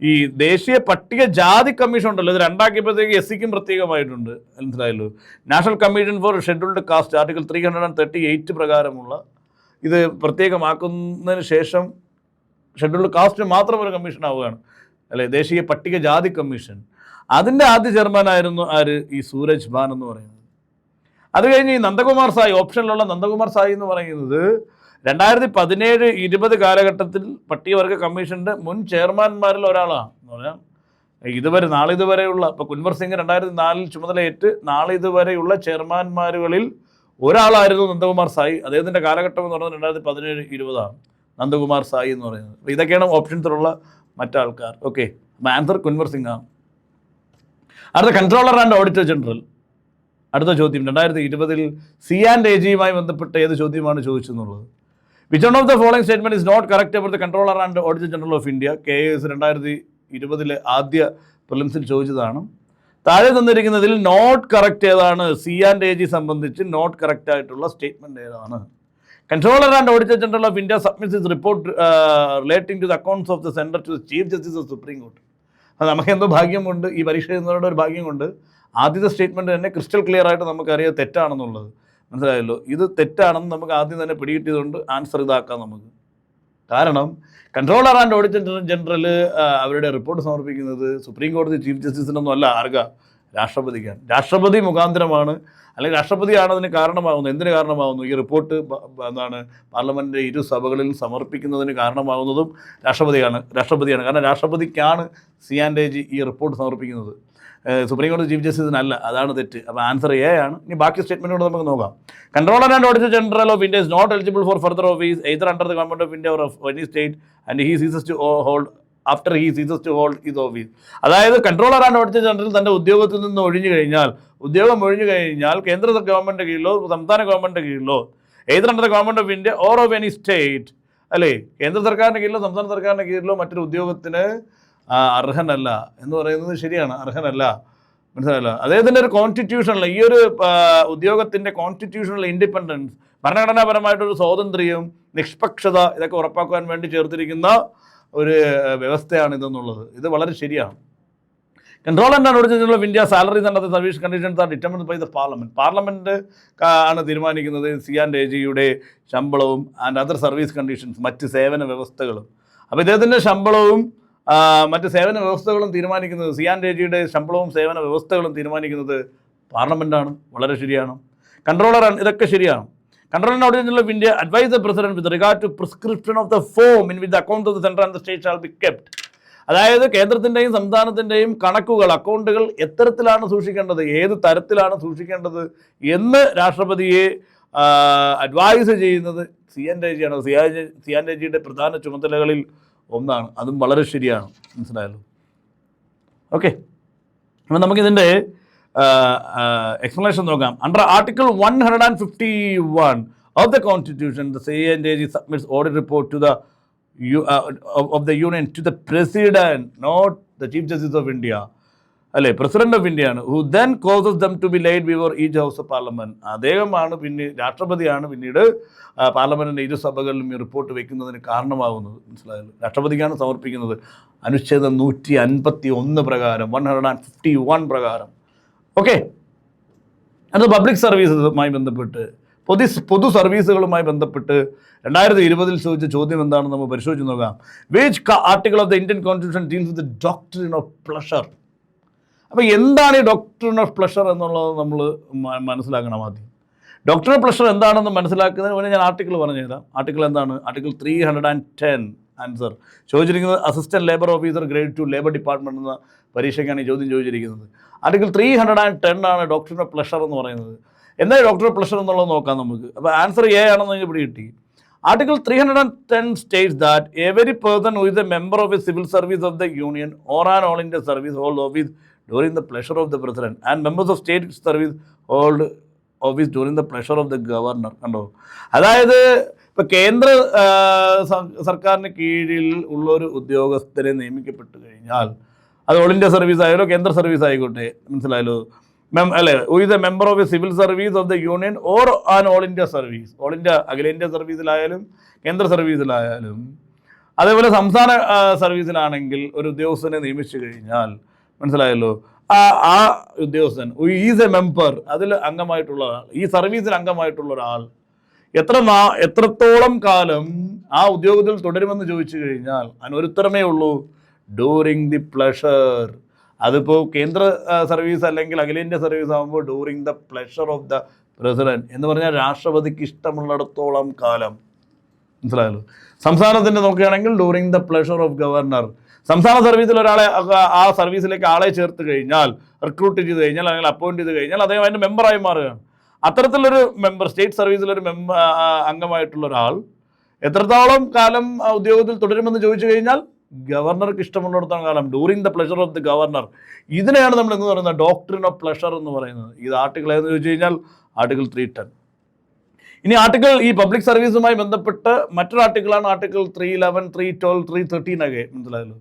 ഈ ദേശീയ പട്ടികജാതി കമ്മീഷൻ ഉണ്ടല്ലോ, ഇത് രണ്ടാക്കിയപ്പോഴത്തേക്ക് SCക്കും പ്രത്യേകമായിട്ടുണ്ട്, മനസ്സിലായല്ലോ. National commission for scheduled caste article 338 പ്രകാരമുള്ള ഇത് പ്രത്യേകമാക്കുന്നതിന് ശേഷം ഷെഡ്യൂൾഡ് കാസ്റ്റിന് മാത്രം ഒരു കമ്മീഷൻ ആവുകയാണ് അല്ലേ, ദേശീയ പട്ടികജാതി കമ്മീഷൻ. അതിൻ്റെ ആദ്യ ചെയർമാനായിരുന്നു ആര്? ഈ സൂരജ് ഭാൻ എന്ന് പറയുന്നത്. അത് കഴിഞ്ഞ് ഈ നന്ദകുമാർ സായി, ഓപ്ഷനിലുള്ള നന്ദകുമാർ സായി എന്ന് പറയുന്നത് 2017-20 കാലഘട്ടത്തിൽ പട്ടികവർഗ കമ്മീഷൻ്റെ മുൻ ചെയർമാൻമാരിൽ ഒരാളാണ് എന്ന് പറഞ്ഞാൽ നാളിതുവരെയുള്ള ഇപ്പോൾ കുൻവർ സിംഗ് 2004 ചുമതലയേറ്റ് നാളിതുവരെയുള്ള ചെയർമാൻമാരുകളിൽ ഒരാളായിരുന്നു നന്ദകുമാർ സായി. അദ്ദേഹത്തിൻ്റെ കാലഘട്ടം എന്ന് പറയുന്നത് 2017-20 നന്ദകുമാർ സായി എന്ന് പറയുന്നത്. അപ്പോൾ ഇതൊക്കെയാണ് ഓപ്ഷൻസിലുള്ള മറ്റാൾക്കാർ. ഓക്കെ, അപ്പോൾ ആൻസർ കുൻവർ സിംഗ് ആണ്. അടുത്ത കൺട്രോളർ ആൻഡ് ഓഡിറ്റർ ജനറൽ. അടുത്ത ചോദ്യം 2020 C&AGയുമായി ബന്ധപ്പെട്ട ഏത് ചോദ്യമാണ് ചോദിച്ചെന്നുള്ളത്. Which one of the following statement is not correct about the controller and auditor general of India? KS 2020 ആദ്യ പ്രിലിംസിൽ ചോദിച്ചതാണ്. താഴെ തന്നിരിക്കുന്നതിൽ നോട്ട് കറക്റ്റ് ഏതാണ്? C&AG സംബന്ധിച്ച് നോട്ട് കറക്റ്റ് ആയിട്ടുള്ള സ്റ്റേറ്റ്മെന്റ് ഏതാണ്? Controller and Auditor General of India submits his report relating to the accounts of the Center to the Chief Justice of Supreme Court. അത് നമുക്ക് എന്തോ ഭാഗ്യമുണ്ട്, ഈ പരീക്ഷ എന്നുള്ളത് ഒരു ഭാഗ്യം കൊണ്ട് ആദ്യത്തെ സ്റ്റേറ്റ്മെൻറ്റ് തന്നെ ക്രിസ്റ്റൽ ക്ലിയർ ആയിട്ട് നമുക്കറിയാം തെറ്റാണെന്നുള്ളത്. മനസ്സിലായല്ലോ, ഇത് തെറ്റാണെന്ന് നമുക്ക് ആദ്യം തന്നെ പിടികിട്ടിയതുകൊണ്ട് ആൻസർ ഇതാക്കാം നമുക്ക്. കാരണം കൺട്രോളർ ആൻഡ് ഓഡിറ്റർ ജനറൽ അവരുടെ റിപ്പോർട്ട് സമർപ്പിക്കുന്നത് സുപ്രീം കോടതി ചീഫ് ജസ്റ്റിസിനൊന്നും അല്ല, ആർക്കാ? രാഷ്ട്രപതിക്കാണ്. രാഷ്ട്രപതി മുഖാന്തരമാണ്, അല്ലെങ്കിൽ രാഷ്ട്രപതിയാണ് അതിന് കാരണമാകുന്നത്. എന്തിന് കാരണമാകുന്നു? ഈ റിപ്പോർട്ട് എന്താണ് പാർലമെൻറ്റിൻ്റെ ഇരു സഭകളിൽ സമർപ്പിക്കുന്നതിന് കാരണമാകുന്നതും രാഷ്ട്രപതിയാണ്. കാരണം രാഷ്ട്രപതിക്കാണ് C&AG ഈ റിപ്പോർട്ട് സമർപ്പിക്കുന്നത്, സുപ്രീം കോടതി ചീഫ് ജസ്റ്റിസിനല്ല. അതാണ് തെറ്റ്. അപ്പോൾ ആൻസർ എ ആണ്. ഇനി ബാക്കി സ്റ്റേറ്റ്മെൻറ്റോട് നമുക്ക് നോക്കാം. Controller and auditor general of India is not eligible for further office either under the government of India or of any state and he ceases to hold after he ceases to hold his office. അതായത് controller and auditor general തൻ്റെ ഉദ്യോഗത്തിൽ നിന്ന് ഒഴിഞ്ഞു കഴിഞ്ഞാൽ കേന്ദ്ര government കീഴിലോ സംസ്ഥാന government കീഴിലോ either under the government of India or of any state, അല്ലേ, കേന്ദ്ര സർക്കാരിൻ്റെ കീഴിലോ സംസ്ഥാന സർക്കാരിൻ്റെ കീഴിലോ മറ്റൊരു ഉദ്യോഗത്തിന് അർഹനല്ല എന്ന് പറയുന്നത് ശരിയാണ്. അർഹനല്ല, മനസ്സിലായല്ലോ. അദ്ദേഹത്തിൻ്റെ ഒരു കോൺസ്റ്റിറ്റ്യൂഷണൽ, ഈ ഒരു ഉദ്യോഗത്തിൻ്റെ കോൺസ്റ്റിറ്റ്യൂഷണൽ ഇൻഡിപെൻഡൻസ്, ഭരണഘടനാപരമായിട്ടൊരു സ്വാതന്ത്ര്യം, നിഷ്പക്ഷത, ഇതൊക്കെ ഉറപ്പാക്കാൻ വേണ്ടി ചേർത്തിരിക്കുന്ന ഒരു വ്യവസ്ഥയാണ് ഇതെന്നുള്ളത്. ഇത് വളരെ ശരിയാണ്. Control and auditor general of India salaries and other service conditions are determined by the parliament. Parliament ആണ് തീരുമാനിക്കുന്നത് C&AGയുടെ ശമ്പളവും ആൻഡ് അതർ സർവീസ് കണ്ടീഷൻസ്, മറ്റ് സേവന വ്യവസ്ഥകളും. അപ്പോൾ ഇദ്ദേഹത്തിൻ്റെ ശമ്പളവും മറ്റ് സേവന വ്യവസ്ഥകളും തീരുമാനിക്കുന്നത്, C&AGയുടെ ശമ്പളവും സേവന വ്യവസ്ഥകളും തീരുമാനിക്കുന്നത് പാർലമെൻറ്റാണ്. വളരെ ശരിയാണ്. കൺട്രോളർ, ഇതൊക്കെ ശരിയാണ്. Control and Auditor General of India advise the President with regard to prescription of the form in which the accounts of the centre and the state shall be kept. അതായത് കേന്ദ്രത്തിൻ്റെയും സംസ്ഥാനത്തിൻ്റെയും കണക്കുകൾ, അക്കൗണ്ടുകൾ എത്തരത്തിലാണ് സൂക്ഷിക്കേണ്ടത്, ഏത് തരത്തിലാണ് സൂക്ഷിക്കേണ്ടത് എന്ന് രാഷ്ട്രപതിയെ അഡ്വൈസ് ചെയ്യുന്നത് C&AG ആണ്. C&AGയുടെ പ്രധാന ചുമതലകളിൽ ഒന്നാണ്. അതും വളരെ ശരിയാണ്. മനസ്സിലായല്ലോ. ഓക്കെ, അപ്പം നമുക്കിതിൻ്റെ explanation നോക്കാം. Under Article 151 of the Constitution, the C&AG submits audit report to the of the Union to the President, not the Chief Justice of India. അല്ലേ, പ്രസിഡന്റ് ഓഫ് ഇന്ത്യ ആണ്. Who then causes them to be laid before each house of parliament. അദ്ദേഹമാണ് രാഷ്ട്രപതിയാണ് പിന്നീട് പാർലമെൻറ്റിൻ്റെ ഇരു സഭകളിലും ഈ report വയ്ക്കുന്നതിന് കാരണമാകുന്നത്. മനസ്സിലായല്ലോ. രാഷ്ട്രപതിക്കാണ് സമർപ്പിക്കുന്നത്. അനുച്ഛേദം 151 പ്രകാരം, 151 പ്രകാരം. ഓക്കെ, അത് പബ്ലിക് സർവീസസുമായി ബന്ധപ്പെട്ട്, പൊതു സർവീസുകളുമായി ബന്ധപ്പെട്ട് 2020 ചോദിച്ച ചോദ്യം എന്താണെന്ന് നമ്മൾ പരിശോധിച്ച് നോക്കാം. Which article of the Indian constitution deals with the doctrine of pleasure. അപ്പോൾ എന്താണ് ഈ ഡോക്ട്രിൻ ഓഫ് പ്ലഷർ എന്നുള്ളത് നമ്മൾ മനസ്സിലാക്കണം. ആദ്യം ഡോക്ട്രിൻ ഓഫ് പ്ലഷർ എന്താണെന്ന് മനസ്സിലാക്കുന്നതിന് മുന്നേ ഞാൻ ആർട്ടിക്കിൾ പറഞ്ഞു തരാം. ആർട്ടിക്കിൾ എന്താണ്? ആർട്ടിക്കിൾ 310. ആൻസർ ചോദിച്ചിരിക്കുന്നത് assistant labour officer grade 2 labour department എന്ന പരീക്ഷയ്ക്കാണ് ഈ ചോദ്യം ചോദിച്ചിരിക്കുന്നത്. ആർട്ടിക്കിൾ 310 ആണ് ഡോക്ട്രിൻ ഓഫ് പ്ലഷർ എന്ന് പറയുന്നത്. എന്താ ഡോക്ട്രിൻ ഓഫ് പ്ലഷർ എന്നുള്ളത് നോക്കാം നമുക്ക്. അപ്പോൾ ആൻസർ എ ആണെന്ന് എനിക്ക് ഇവിടെ കിട്ടി. Article 310 states that every person who is a member of a civil service of the Union or an all India service hold office during the pleasure of the President, and members of state service hold office during the pleasure of the Governor. കണ്ടോ? അതായത് ഇപ്പോൾ കേന്ദ്ര സർക്കാരിന് കീഴിൽ ഉള്ളൊരു ഉദ്യോഗസ്ഥരെ നിയമിക്കപ്പെട്ട് കഴിഞ്ഞാൽ, അത് ഓൾ ഇന്ത്യ സർവീസ് ആയാലോ കേന്ദ്ര സർവീസ് ആയിക്കോട്ടെ, മനസ്സിലായല്ലോ, അല്ലേ, who is A member of A civil service of the union or an all India service, all India അഖിലേന്ത്യാ സർവീസിലായാലും കേന്ദ്ര സർവീസിലായാലും, അതേപോലെ സംസ്ഥാന സർവീസിലാണെങ്കിൽ ഒരു ഉദ്യോഗസ്ഥനെ നിയമിച്ചു കഴിഞ്ഞാൽ, മനസ്സിലായല്ലോ, ആ ഉദ്യോഗസ്ഥൻ ഈസ് എ മെമ്പർ, അതിൽ അംഗമായിട്ടുള്ള ആൾ, ഈ സർവീസിൽ അംഗമായിട്ടുള്ള ഒരാൾ എത്രത്തോളം കാലം ആ ഉദ്യോഗത്തിൽ തുടരുമെന്ന് ചോദിച്ചു കഴിഞ്ഞാൽ അതിനൊരുത്തരമേ ഉള്ളൂ, ഡ്യൂറിങ് ദി പ്ലഷർ. അതിപ്പോൾ കേന്ദ്ര സർവീസ് അല്ലെങ്കിൽ അഖിലേന്ത്യാ സർവീസ് ആകുമ്പോൾ during the pleasure of the president എന്ന് പറഞ്ഞാൽ രാഷ്ട്രപതിക്ക് ഇഷ്ടമുള്ളിടത്തോളം കാലം. മനസ്സിലായല്ലോ. സംസ്ഥാനത്തിൻ്റെ നോക്കുകയാണെങ്കിൽ during the pleasure of governor. സംസ്ഥാന സർവീസിൽ ഒരാളെ ആ സർവീസിലേക്ക് ആളെ ചേർത്ത് കഴിഞ്ഞാൽ, റിക്രൂട്ട് ചെയ്ത് കഴിഞ്ഞാൽ, അല്ലെങ്കിൽ അപ്പോയിൻറ്റ് ചെയ്ത് കഴിഞ്ഞാൽ അദ്ദേഹം അതിൻ്റെ മെമ്പറായി മാറുകയാണ്. അത്തരത്തിലൊരു മെമ്പർ, സ്റ്റേറ്റ് സർവീസിലൊരു അംഗമായിട്ടുള്ള ഒരാൾ എത്രത്തോളം കാലം ഉദ്യോഗത്തിൽ തുടരുമെന്ന് ചോദിച്ചു കഴിഞ്ഞാൽ ഗവർണർക്ക് ഇഷ്ടമുള്ളിടത്തോളം കാലം, during the pleasure of the governor. ഇതിനെയാണ് നമ്മൾ എന്ന് പറയുന്നത് ഡോക്ട്രിൻ ഓഫ് പ്ലഷർ എന്ന് പറയുന്നത്. ഇത് ആർട്ടിക്കിൾ ഏതെന്ന് ചോദിച്ചു കഴിഞ്ഞാൽ ആർട്ടിക്കിൾ 310. ഇനി ആർട്ടിക്കിൾ ഈ പബ്ലിക് സർവീസുമായി ബന്ധപ്പെട്ട് മറ്റൊരു ആർട്ടിക്കിളാണ് ആർട്ടിക്കിൾ 311, 312, 313 ഒക്കെ. മനസ്സിലായല്ലോ.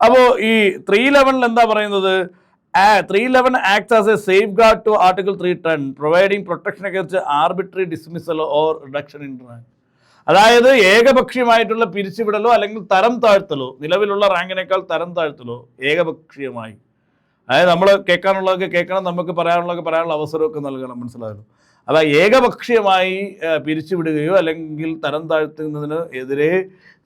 അപ്പോൾ ഈ 311 എന്താ പറയുന്നത്? 311 acts as a safeguard to Article 310, providing protection against arbitrary dismissal or reduction in rank. അതായത് ഏകപക്ഷീയമായിട്ടുള്ള പിരിച്ചുവിടലോ അല്ലെങ്കിൽ തരം താഴ്ത്തലോ, നിലവിലുള്ള റാങ്കിനേക്കാൾ തരം താഴ്ത്തലോ ഏകപക്ഷീയമായി, അതായത് നമ്മൾ കേൾക്കാനുള്ളതൊക്കെ കേൾക്കണം, നമുക്ക് പറയാനുള്ളതൊക്കെ പറയാനുള്ള അവസരമൊക്കെ നൽകണം. മനസ്സിലായല്ലോ. അപ്പോൾ ഏകപക്ഷീയമായി പിരിച്ചുവിടുകയോ അല്ലെങ്കിൽ തരം താഴ്ത്തുന്നതിന് എതിരെ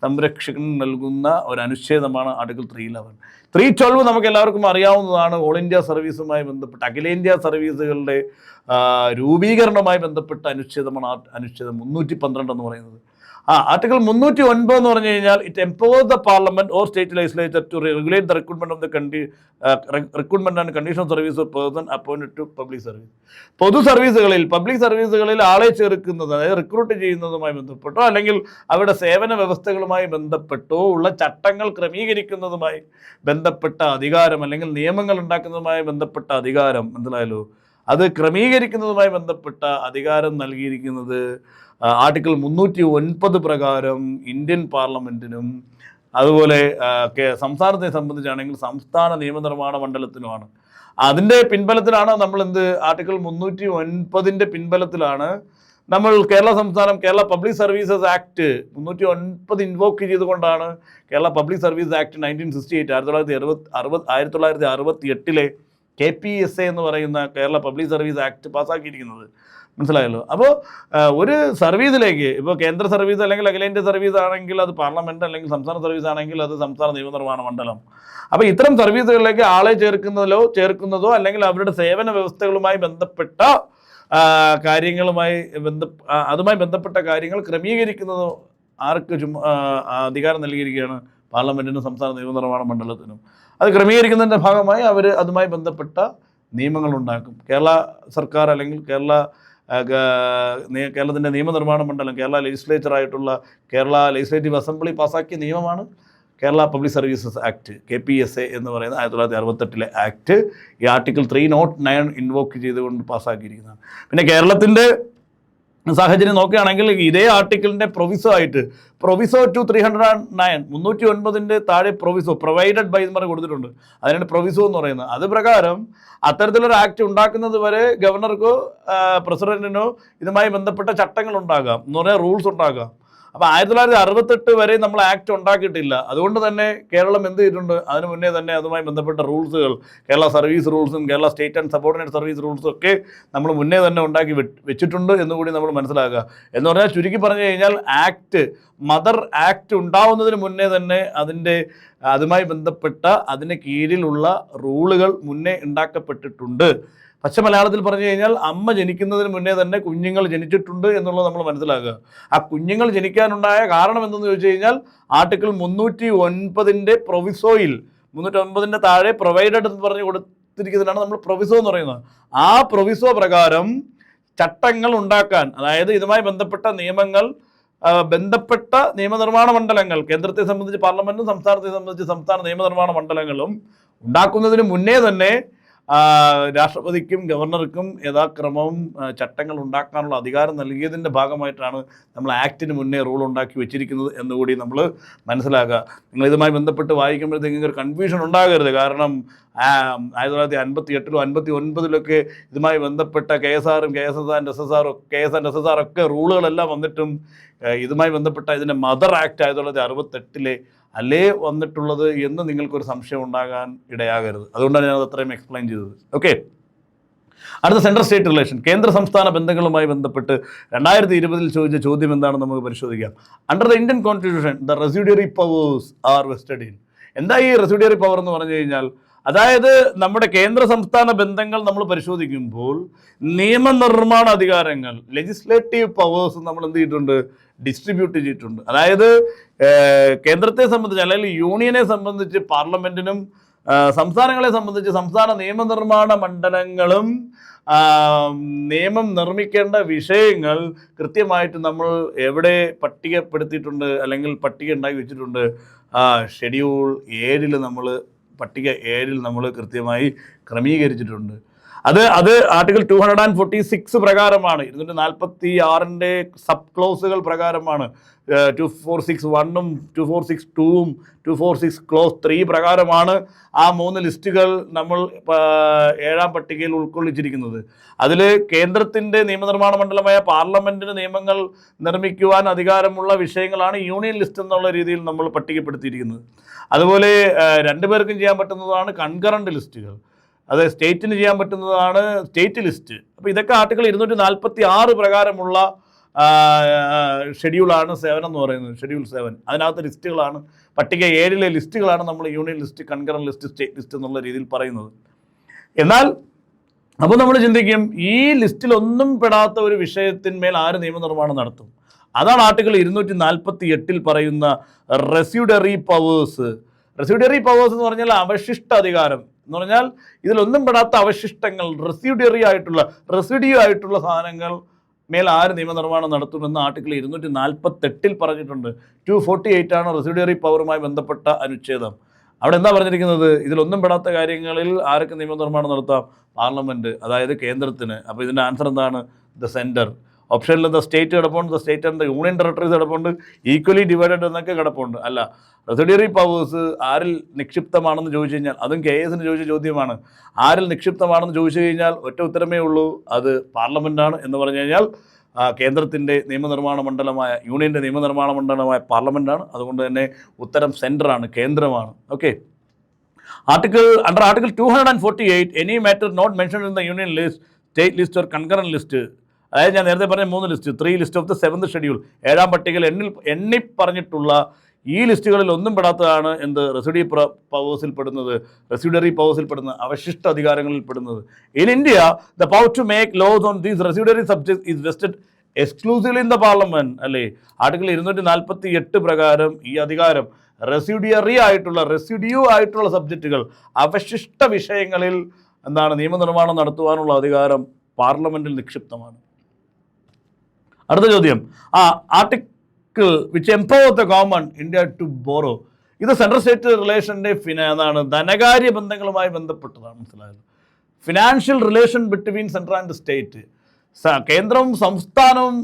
സംരക്ഷകൻ നൽകുന്ന ഒരു അനുച്ഛേദമാണ് ആർട്ടിക്കിൾ 311. 312 നമുക്ക് എല്ലാവർക്കും അറിയാവുന്നതാണ്. ഓൾ ഇന്ത്യ സർവീസുമായി ബന്ധപ്പെട്ട് അഖിലേന്ത്യാ സർവീസുകളുടെ രൂപീകരണവുമായി ബന്ധപ്പെട്ട അനുച്ഛേദമാണ് അനുച്ഛേദം 312 എന്ന് പറയുന്നത്. ആർട്ടിക്കിൾ 309 എന്ന് പറഞ്ഞു കഴിഞ്ഞാൽ it empowers the parliament or state legislature to regulate the recruitment of the recruitment and condition of service of person appointed to public service. പൊതു സർവീസുകളിൽ പബ്ലിക് സർവീസുകളിൽ ആളെ ചേർക്കുന്നത്, അതായത് റിക്രൂട്ട് ചെയ്യുന്നതുമായി ബന്ധപ്പെട്ടോ അല്ലെങ്കിൽ അവരുടെ സേവന വ്യവസ്ഥകളുമായി ബന്ധപ്പെട്ടോ ഉള്ള ചട്ടങ്ങൾ ക്രമീകരിക്കുന്നതുമായി ബന്ധപ്പെട്ട അധികാരം അല്ലെങ്കിൽ നിയമങ്ങൾ ഉണ്ടാക്കുന്നതുമായി ബന്ധപ്പെട്ട അധികാരം, മനസ്സിലായല്ലോ, അത് ക്രമീകരിക്കുന്നതുമായി ബന്ധപ്പെട്ട അധികാരം നൽകിയിരിക്കുന്നത് ആർട്ടിക്കിൾ 309 പ്രകാരം ഇന്ത്യൻ പാർലമെൻറ്റിനും അതുപോലെ സംസ്ഥാനത്തെ സംബന്ധിച്ചാണെങ്കിൽ സംസ്ഥാന നിയമനിർമ്മാണ മണ്ഡലത്തിനുമാണ്. അതിൻ്റെ പിൻബലത്തിലാണ് നമ്മൾ ആർട്ടിക്കിൾ 309 പിൻബലത്തിലാണ് നമ്മൾ Kerala public services act 309 invoke ചെയ്തുകൊണ്ടാണ് Kerala public service act 1968 1968 KPSA എന്ന് പറയുന്ന കേരള പബ്ലിക് സർവീസ് ആക്ട് പാസ്സാക്കിയിരിക്കുന്നത്. മനസ്സിലായല്ലോ. അപ്പോൾ ഒരു സർവീസിലേക്ക് ഇപ്പോൾ കേന്ദ്ര സർവീസ് അല്ലെങ്കിൽ അഖിലേന്ത്യാ സർവീസ് ആണെങ്കിൽ അത് പാർലമെൻറ്റ്, അല്ലെങ്കിൽ സംസ്ഥാന സർവീസ് ആണെങ്കിൽ അത് സംസ്ഥാന നിയമനിർമ്മാണ മണ്ഡലം. അപ്പോൾ ഇത്തരം സർവീസുകളിലേക്ക് ആളെ ചേർക്കുന്നതോ അല്ലെങ്കിൽ അവരുടെ സേവന വ്യവസ്ഥകളുമായി ബന്ധപ്പെട്ട അതുമായി ബന്ധപ്പെട്ട കാര്യങ്ങൾ ക്രമീകരിക്കുന്നതോ ആർക്ക് അധികാരം നൽകിയിരിക്കുകയാണ്? പാർലമെൻറ്റിനും സംസ്ഥാന നിയമനിർമ്മാണ മണ്ഡലത്തിനും. അത് ക്രമീകരിക്കുന്നതിൻ്റെ ഭാഗമായി അവർ അതുമായി ബന്ധപ്പെട്ട നിയമങ്ങളുണ്ടാക്കും. കേരള സർക്കാർ അല്ലെങ്കിൽ കേരളത്തിൻ്റെ നിയമനിർമ്മാണ മണ്ഡലം, കേരള ലെജിസ്ലേച്ചറായിട്ടുള്ള കേരള ലെജിസ്ലേറ്റീവ് അസംബ്ലി പാസ്സാക്കിയ നിയമമാണ് Kerala public services act, KPSA എന്ന് പറയുന്ന 1968 ആക്ട്. ഈ ആർട്ടിക്കിൾ 309 ഇൻവോക്ക് ചെയ്തുകൊണ്ട് പാസ്സാക്കിയിരിക്കുന്നതാണ്. പിന്നെ കേരളത്തിൻ്റെ സാഹചര്യം നോക്കുകയാണെങ്കിൽ ഇതേ ആർട്ടിക്കിളിൻ്റെ പ്രൊവിസോ ടു 309 താഴെ പ്രൊവിസോ പ്രൊവൈഡഡ് ബൈ എന്ന് പറഞ്ഞ് കൊടുത്തിട്ടുണ്ട്. അതിനാണ് പ്രൊവിസോ എന്ന് പറയുന്നത്. അത് പ്രകാരം അത്തരത്തിലൊരു ആക്ട് ഉണ്ടാക്കുന്നത് വരെ ഗവർണർക്കോ പ്രസിഡന്റിനോ ഇതുമായി ബന്ധപ്പെട്ട ചട്ടങ്ങൾ ഉണ്ടാകാം, എന്ന് പറഞ്ഞാൽ റൂൾസ് ഉണ്ടാകാം. അപ്പോൾ 1968 വരെ നമ്മൾ ആക്ട് ഉണ്ടാക്കിയിട്ടില്ല. അതുകൊണ്ട് തന്നെ കേരളം എന്ത് ചെയ്തിട്ടുണ്ട്? അതിന് മുന്നേ തന്നെ അതുമായി ബന്ധപ്പെട്ട റൂൾസുകൾ, കേരള സർവീസ് റൂൾസും Kerala state and subordinate service റൂൾസും ഒക്കെ നമ്മൾ മുന്നേ തന്നെ ഉണ്ടാക്കി വെച്ചിട്ടുണ്ട് എന്നുകൂടി നമ്മൾ മനസ്സിലാക്കുക. എന്ന് പറഞ്ഞാൽ ചുരുക്കി പറഞ്ഞു കഴിഞ്ഞാൽ മദർ ആക്ട് ഉണ്ടാവുന്നതിന് മുന്നേ തന്നെ അതുമായി ബന്ധപ്പെട്ട അതിന് കീഴിലുള്ള റൂളുകൾ മുന്നേ ഉണ്ടാക്കപ്പെട്ടിട്ടുണ്ട്. പച്ച മലയാളത്തിൽ പറഞ്ഞു കഴിഞ്ഞാൽ അമ്മ ജനിക്കുന്നതിന് മുന്നേ തന്നെ കുഞ്ഞുങ്ങൾ ജനിച്ചിട്ടുണ്ട് എന്നുള്ളത് നമ്മൾ മനസ്സിലാക്കുക. ആ കുഞ്ഞുങ്ങൾ ജനിക്കാനുണ്ടായ കാരണം എന്തെന്ന് ചോദിച്ചു കഴിഞ്ഞാൽ ആർട്ടിക്കിൾ 309 പ്രൊവിസോയിൽ 309 താഴെ പ്രൊവൈഡഡ് എന്ന് പറഞ്ഞ് കൊടുത്തിരിക്കുന്നതിനാണ് നമ്മൾ പ്രൊവിസോ എന്ന് പറയുന്നത്. ആ പ്രൊവിസോ പ്രകാരം ചട്ടങ്ങൾ ഉണ്ടാക്കാൻ, അതായത് ഇതുമായി ബന്ധപ്പെട്ട നിയമങ്ങൾ ബന്ധപ്പെട്ട നിയമനിർമ്മാണ മണ്ഡലങ്ങൾ, കേന്ദ്രത്തെ സംബന്ധിച്ച് പാർലമെൻറ്റും സംസ്ഥാനത്തെ സംബന്ധിച്ച് സംസ്ഥാന നിയമനിർമ്മാണ മണ്ഡലങ്ങളും ഉണ്ടാക്കുന്നതിന് മുന്നേ തന്നെ രാഷ്ട്രപതിക്കും ഗവർണർക്കും യഥാക്രമം ചട്ടങ്ങൾ ഉണ്ടാക്കാനുള്ള അധികാരം നൽകിയതിൻ്റെ ഭാഗമായിട്ടാണ് നമ്മൾ ആക്ടിന് മുന്നേ റൂൾ ഉണ്ടാക്കി വെച്ചിരിക്കുന്നത് എന്നുകൂടി നമ്മൾ മനസ്സിലാക്കുക. നിങ്ങളിതുമായി ബന്ധപ്പെട്ട് വായിക്കുമ്പോഴത്തേക്കും ഒരു കൺഫ്യൂഷൻ ഉണ്ടാകരുത്. കാരണം 1958 1959 ഇതുമായി ബന്ധപ്പെട്ട KSR ആൻഡ് SSR ഒക്കെ റൂളുകളെല്ലാം വന്നിട്ടും ഇതുമായി ബന്ധപ്പെട്ട ഇതിൻ്റെ മദർ ആക്ട് 1968 അല്ലേ വന്നിട്ടുള്ളത് എന്ന് നിങ്ങൾക്കൊരു സംശയം ഉണ്ടാകാൻ ഇടയാകരുത്. അതുകൊണ്ടാണ് ഞാനത് അത്രയും എക്സ്പ്ലെയിൻ ചെയ്തത്. ഓക്കെ, അടുത്ത സെൻട്രൽ സ്റ്റേറ്റ് റിലേഷൻ, കേന്ദ്ര സംസ്ഥാന ബന്ധങ്ങളുമായി ബന്ധപ്പെട്ട് 2020 ചോദിച്ച ചോദ്യം എന്താണെന്ന് നമുക്ക് പരിശോധിക്കാം. Under the Indian constitution the residuary powers R vested in. എന്താ ഈ റെസിഡ്യൂറി പവർ എന്ന് പറഞ്ഞു കഴിഞ്ഞാൽ, അതായത് നമ്മുടെ കേന്ദ്ര സംസ്ഥാന ബന്ധങ്ങൾ നമ്മൾ പരിശോധിക്കുമ്പോൾ നിയമനിർമ്മാണ അധികാരങ്ങൾ, ലെജിസ്ലേറ്റീവ് പവേഴ്സ് നമ്മൾ എന്ത് ചെയ്തിട്ടുണ്ട്? ഡിസ്ട്രിബ്യൂട്ട് ചെയ്തിട്ടുണ്ട്. അതായത് കേന്ദ്രത്തെ സംബന്ധിച്ച് അല്ലെങ്കിൽ യൂണിയനെ സംബന്ധിച്ച് പാർലമെൻറ്റിനും സംസ്ഥാനങ്ങളെ സംബന്ധിച്ച് സംസ്ഥാന നിയമനിർമ്മാണ മണ്ഡലങ്ങളും നിയമം നിർമ്മിക്കേണ്ട വിഷയങ്ങൾ കൃത്യമായിട്ട് നമ്മൾ എവിടെ പട്ടികപ്പെടുത്തിയിട്ടുണ്ട് അല്ലെങ്കിൽ പട്ടിക ഉണ്ടാക്കി വെച്ചിട്ടുണ്ട്? ഷെഡ്യൂൾ 7 പട്ടിക 7 നമ്മൾ കൃത്യമായി ക്രമീകരിച്ചിട്ടുണ്ട്. അത് ആർട്ടിക്കിൾ 246 പ്രകാരമാണ്, 246 സബ് ക്ലോസുകൾ പ്രകാരമാണ്. 2461 2462 246 ക്ലോസ് 3 പ്രകാരമാണ് ആ 3 ലിസ്റ്റുകൾ നമ്മൾ 7ാം പട്ടികയിൽ ഉൾക്കൊള്ളിച്ചിരിക്കുന്നത്. അതിൽ കേന്ദ്രത്തിൻ്റെ നിയമനിർമ്മാണ മണ്ഡലമായ പാർലമെൻറ്റിന് നിയമങ്ങൾ നിർമ്മിക്കുവാൻ അധികാരമുള്ള വിഷയങ്ങളാണ് യൂണിയൻ ലിസ്റ്റ് എന്നുള്ള രീതിയിൽ നമ്മൾ പട്ടികപ്പെടുത്തിയിരിക്കുന്നത്. അതുപോലെ 2 പേർക്കും ചെയ്യാൻ പറ്റുന്നതാണ് കൺകറൻറ്റ് ലിസ്റ്റുകൾ. അത് സ്റ്റേറ്റിന് ചെയ്യാൻ പറ്റുന്നതാണ് സ്റ്റേറ്റ് ലിസ്റ്റ്. അപ്പോൾ ഇതൊക്കെ ആർട്ടിക്കിൾ 246 പ്രകാരമുള്ള ഷെഡ്യൂളാണ് 7 എന്ന് പറയുന്നത്, ഷെഡ്യൂൾ 7. അതിനകത്ത് ലിസ്റ്റുകളാണ്, പട്ടിക 7 ലിസ്റ്റുകളാണ് നമ്മൾ union list, concurrent list, state list എന്നുള്ള രീതിയിൽ പറയുന്നത്. എന്നാൽ അപ്പോൾ നമ്മൾ ചിന്തിക്കും, ഈ ലിസ്റ്റിലൊന്നും പെടാത്ത ഒരു വിഷയത്തിന്മേൽ ആര് നിയമനിർമ്മാണം നടത്തും? അതാണ് ആർട്ടിക്കിൾ 248 പറയുന്ന റെസ്യൂഡറി പവേഴ്സ്. റെസ്യൂഡറി പവേഴ്സ് എന്ന് പറഞ്ഞാൽ അവശിഷ്ട അധികാരം എന്ന് പറഞ്ഞാൽ ഇതിലൊന്നും പെടാത്ത അവശിഷ്ടങ്ങൾ, റെസ്യൂഡറി ആയിട്ടുള്ള സാധനങ്ങൾ മേൽ ആര് നിയമനിർമ്മാണം നടത്തുമെന്ന് ആർട്ടിക്കിൾ 248 പറഞ്ഞിട്ടുണ്ട്. 248 ആണ് റെസ്യൂഡറി പവറുമായി ബന്ധപ്പെട്ട അനുച്ഛേദം. അവിടെ എന്താ പറഞ്ഞിരിക്കുന്നത്? ഇതിലൊന്നും പെടാത്ത കാര്യങ്ങളിൽ ആർക്ക് നിയമനിർമ്മാണം നടത്താം? പാർലമെൻറ്റ്, അതായത് കേന്ദ്രത്തിന്. അപ്പോൾ ഇതിൻ്റെ ആൻസർ എന്താണ്? The centre. ഓപ്ഷനിൽ ദ സ്റ്റേറ്റ് കിടപ്പുണ്ട്, the state and the union territories കിടപ്പുണ്ട്, ഈക്വലി ഡിവൈഡഡ് എന്നൊക്കെ കിടപ്പുണ്ട്. അല്ല, റെസിഡറി പവേഴ്സ് ആരിൽ നിക്ഷിപ്തമാണെന്ന് ചോദിച്ചു കഴിഞ്ഞാൽ, അതും KS ചോദിച്ച ചോദ്യമാണ്. ആരിൽ നിക്ഷിപ്തമാണെന്ന് ചോദിച്ചു കഴിഞ്ഞാൽ ഒറ്റ ഉത്തരമേ ഉള്ളൂ, അത് പാർലമെൻറ്റാണ്. എന്ന് പറഞ്ഞു കഴിഞ്ഞാൽ കേന്ദ്രത്തിൻ്റെ നിയമനിർമ്മാണ മണ്ഡലമായ, യൂണിയൻ്റെ നിയമനിർമ്മാണ മണ്ഡലമായ പാർലമെൻറ്റാണ്. അതുകൊണ്ട് തന്നെ ഉത്തരം സെൻറ്ററാണ്, കേന്ദ്രമാണ്. Okay. Under Article 248, any matter not mentioned in the union list, state list or concurrent list, അതായത് ഞാൻ നേരത്തെ പറഞ്ഞ 3 list, 3 list of the 7th schedule, 7ാം പട്ടികയിൽ എണ്ണി പറഞ്ഞിട്ടുള്ള ഈ ലിസ്റ്റുകളിൽ ഒന്നും പെടാത്തതാണ് എന്ത്? റെസിഡറി പവേഴ്സിൽ പെടുന്നത്, അവശിഷ്ട അധികാരങ്ങളിൽ പെടുന്നത്. In India, the power to make laws on these residuary subjects is vested exclusively in the parliament. അല്ലേ, ആർട്ടിക്കിൾ 248 പ്രകാരം ഈ അധികാരം റെസിഡ്യൂ ആയിട്ടുള്ള സബ്ജക്റ്റുകൾ, അവശിഷ്ട വിഷയങ്ങളിൽ എന്താണ് നിയമനിർമ്മാണം നടത്തുവാനുള്ള അധികാരം പാർലമെന്റിൽ നിക്ഷിപ്തമാണ്. അടുത്ത ചോദ്യം, article which empower the government India to borrow. ഇത് സെൻട്രൽ സ്റ്റേറ്റ് റിലേഷൻ്റെ എന്താണ്? ധനകാര്യ ബന്ധങ്ങളുമായി ബന്ധപ്പെട്ടതാണ്. മനസ്സിലായല്ലോ? Financial relation between central and state, കേന്ദ്രവും സംസ്ഥാനവും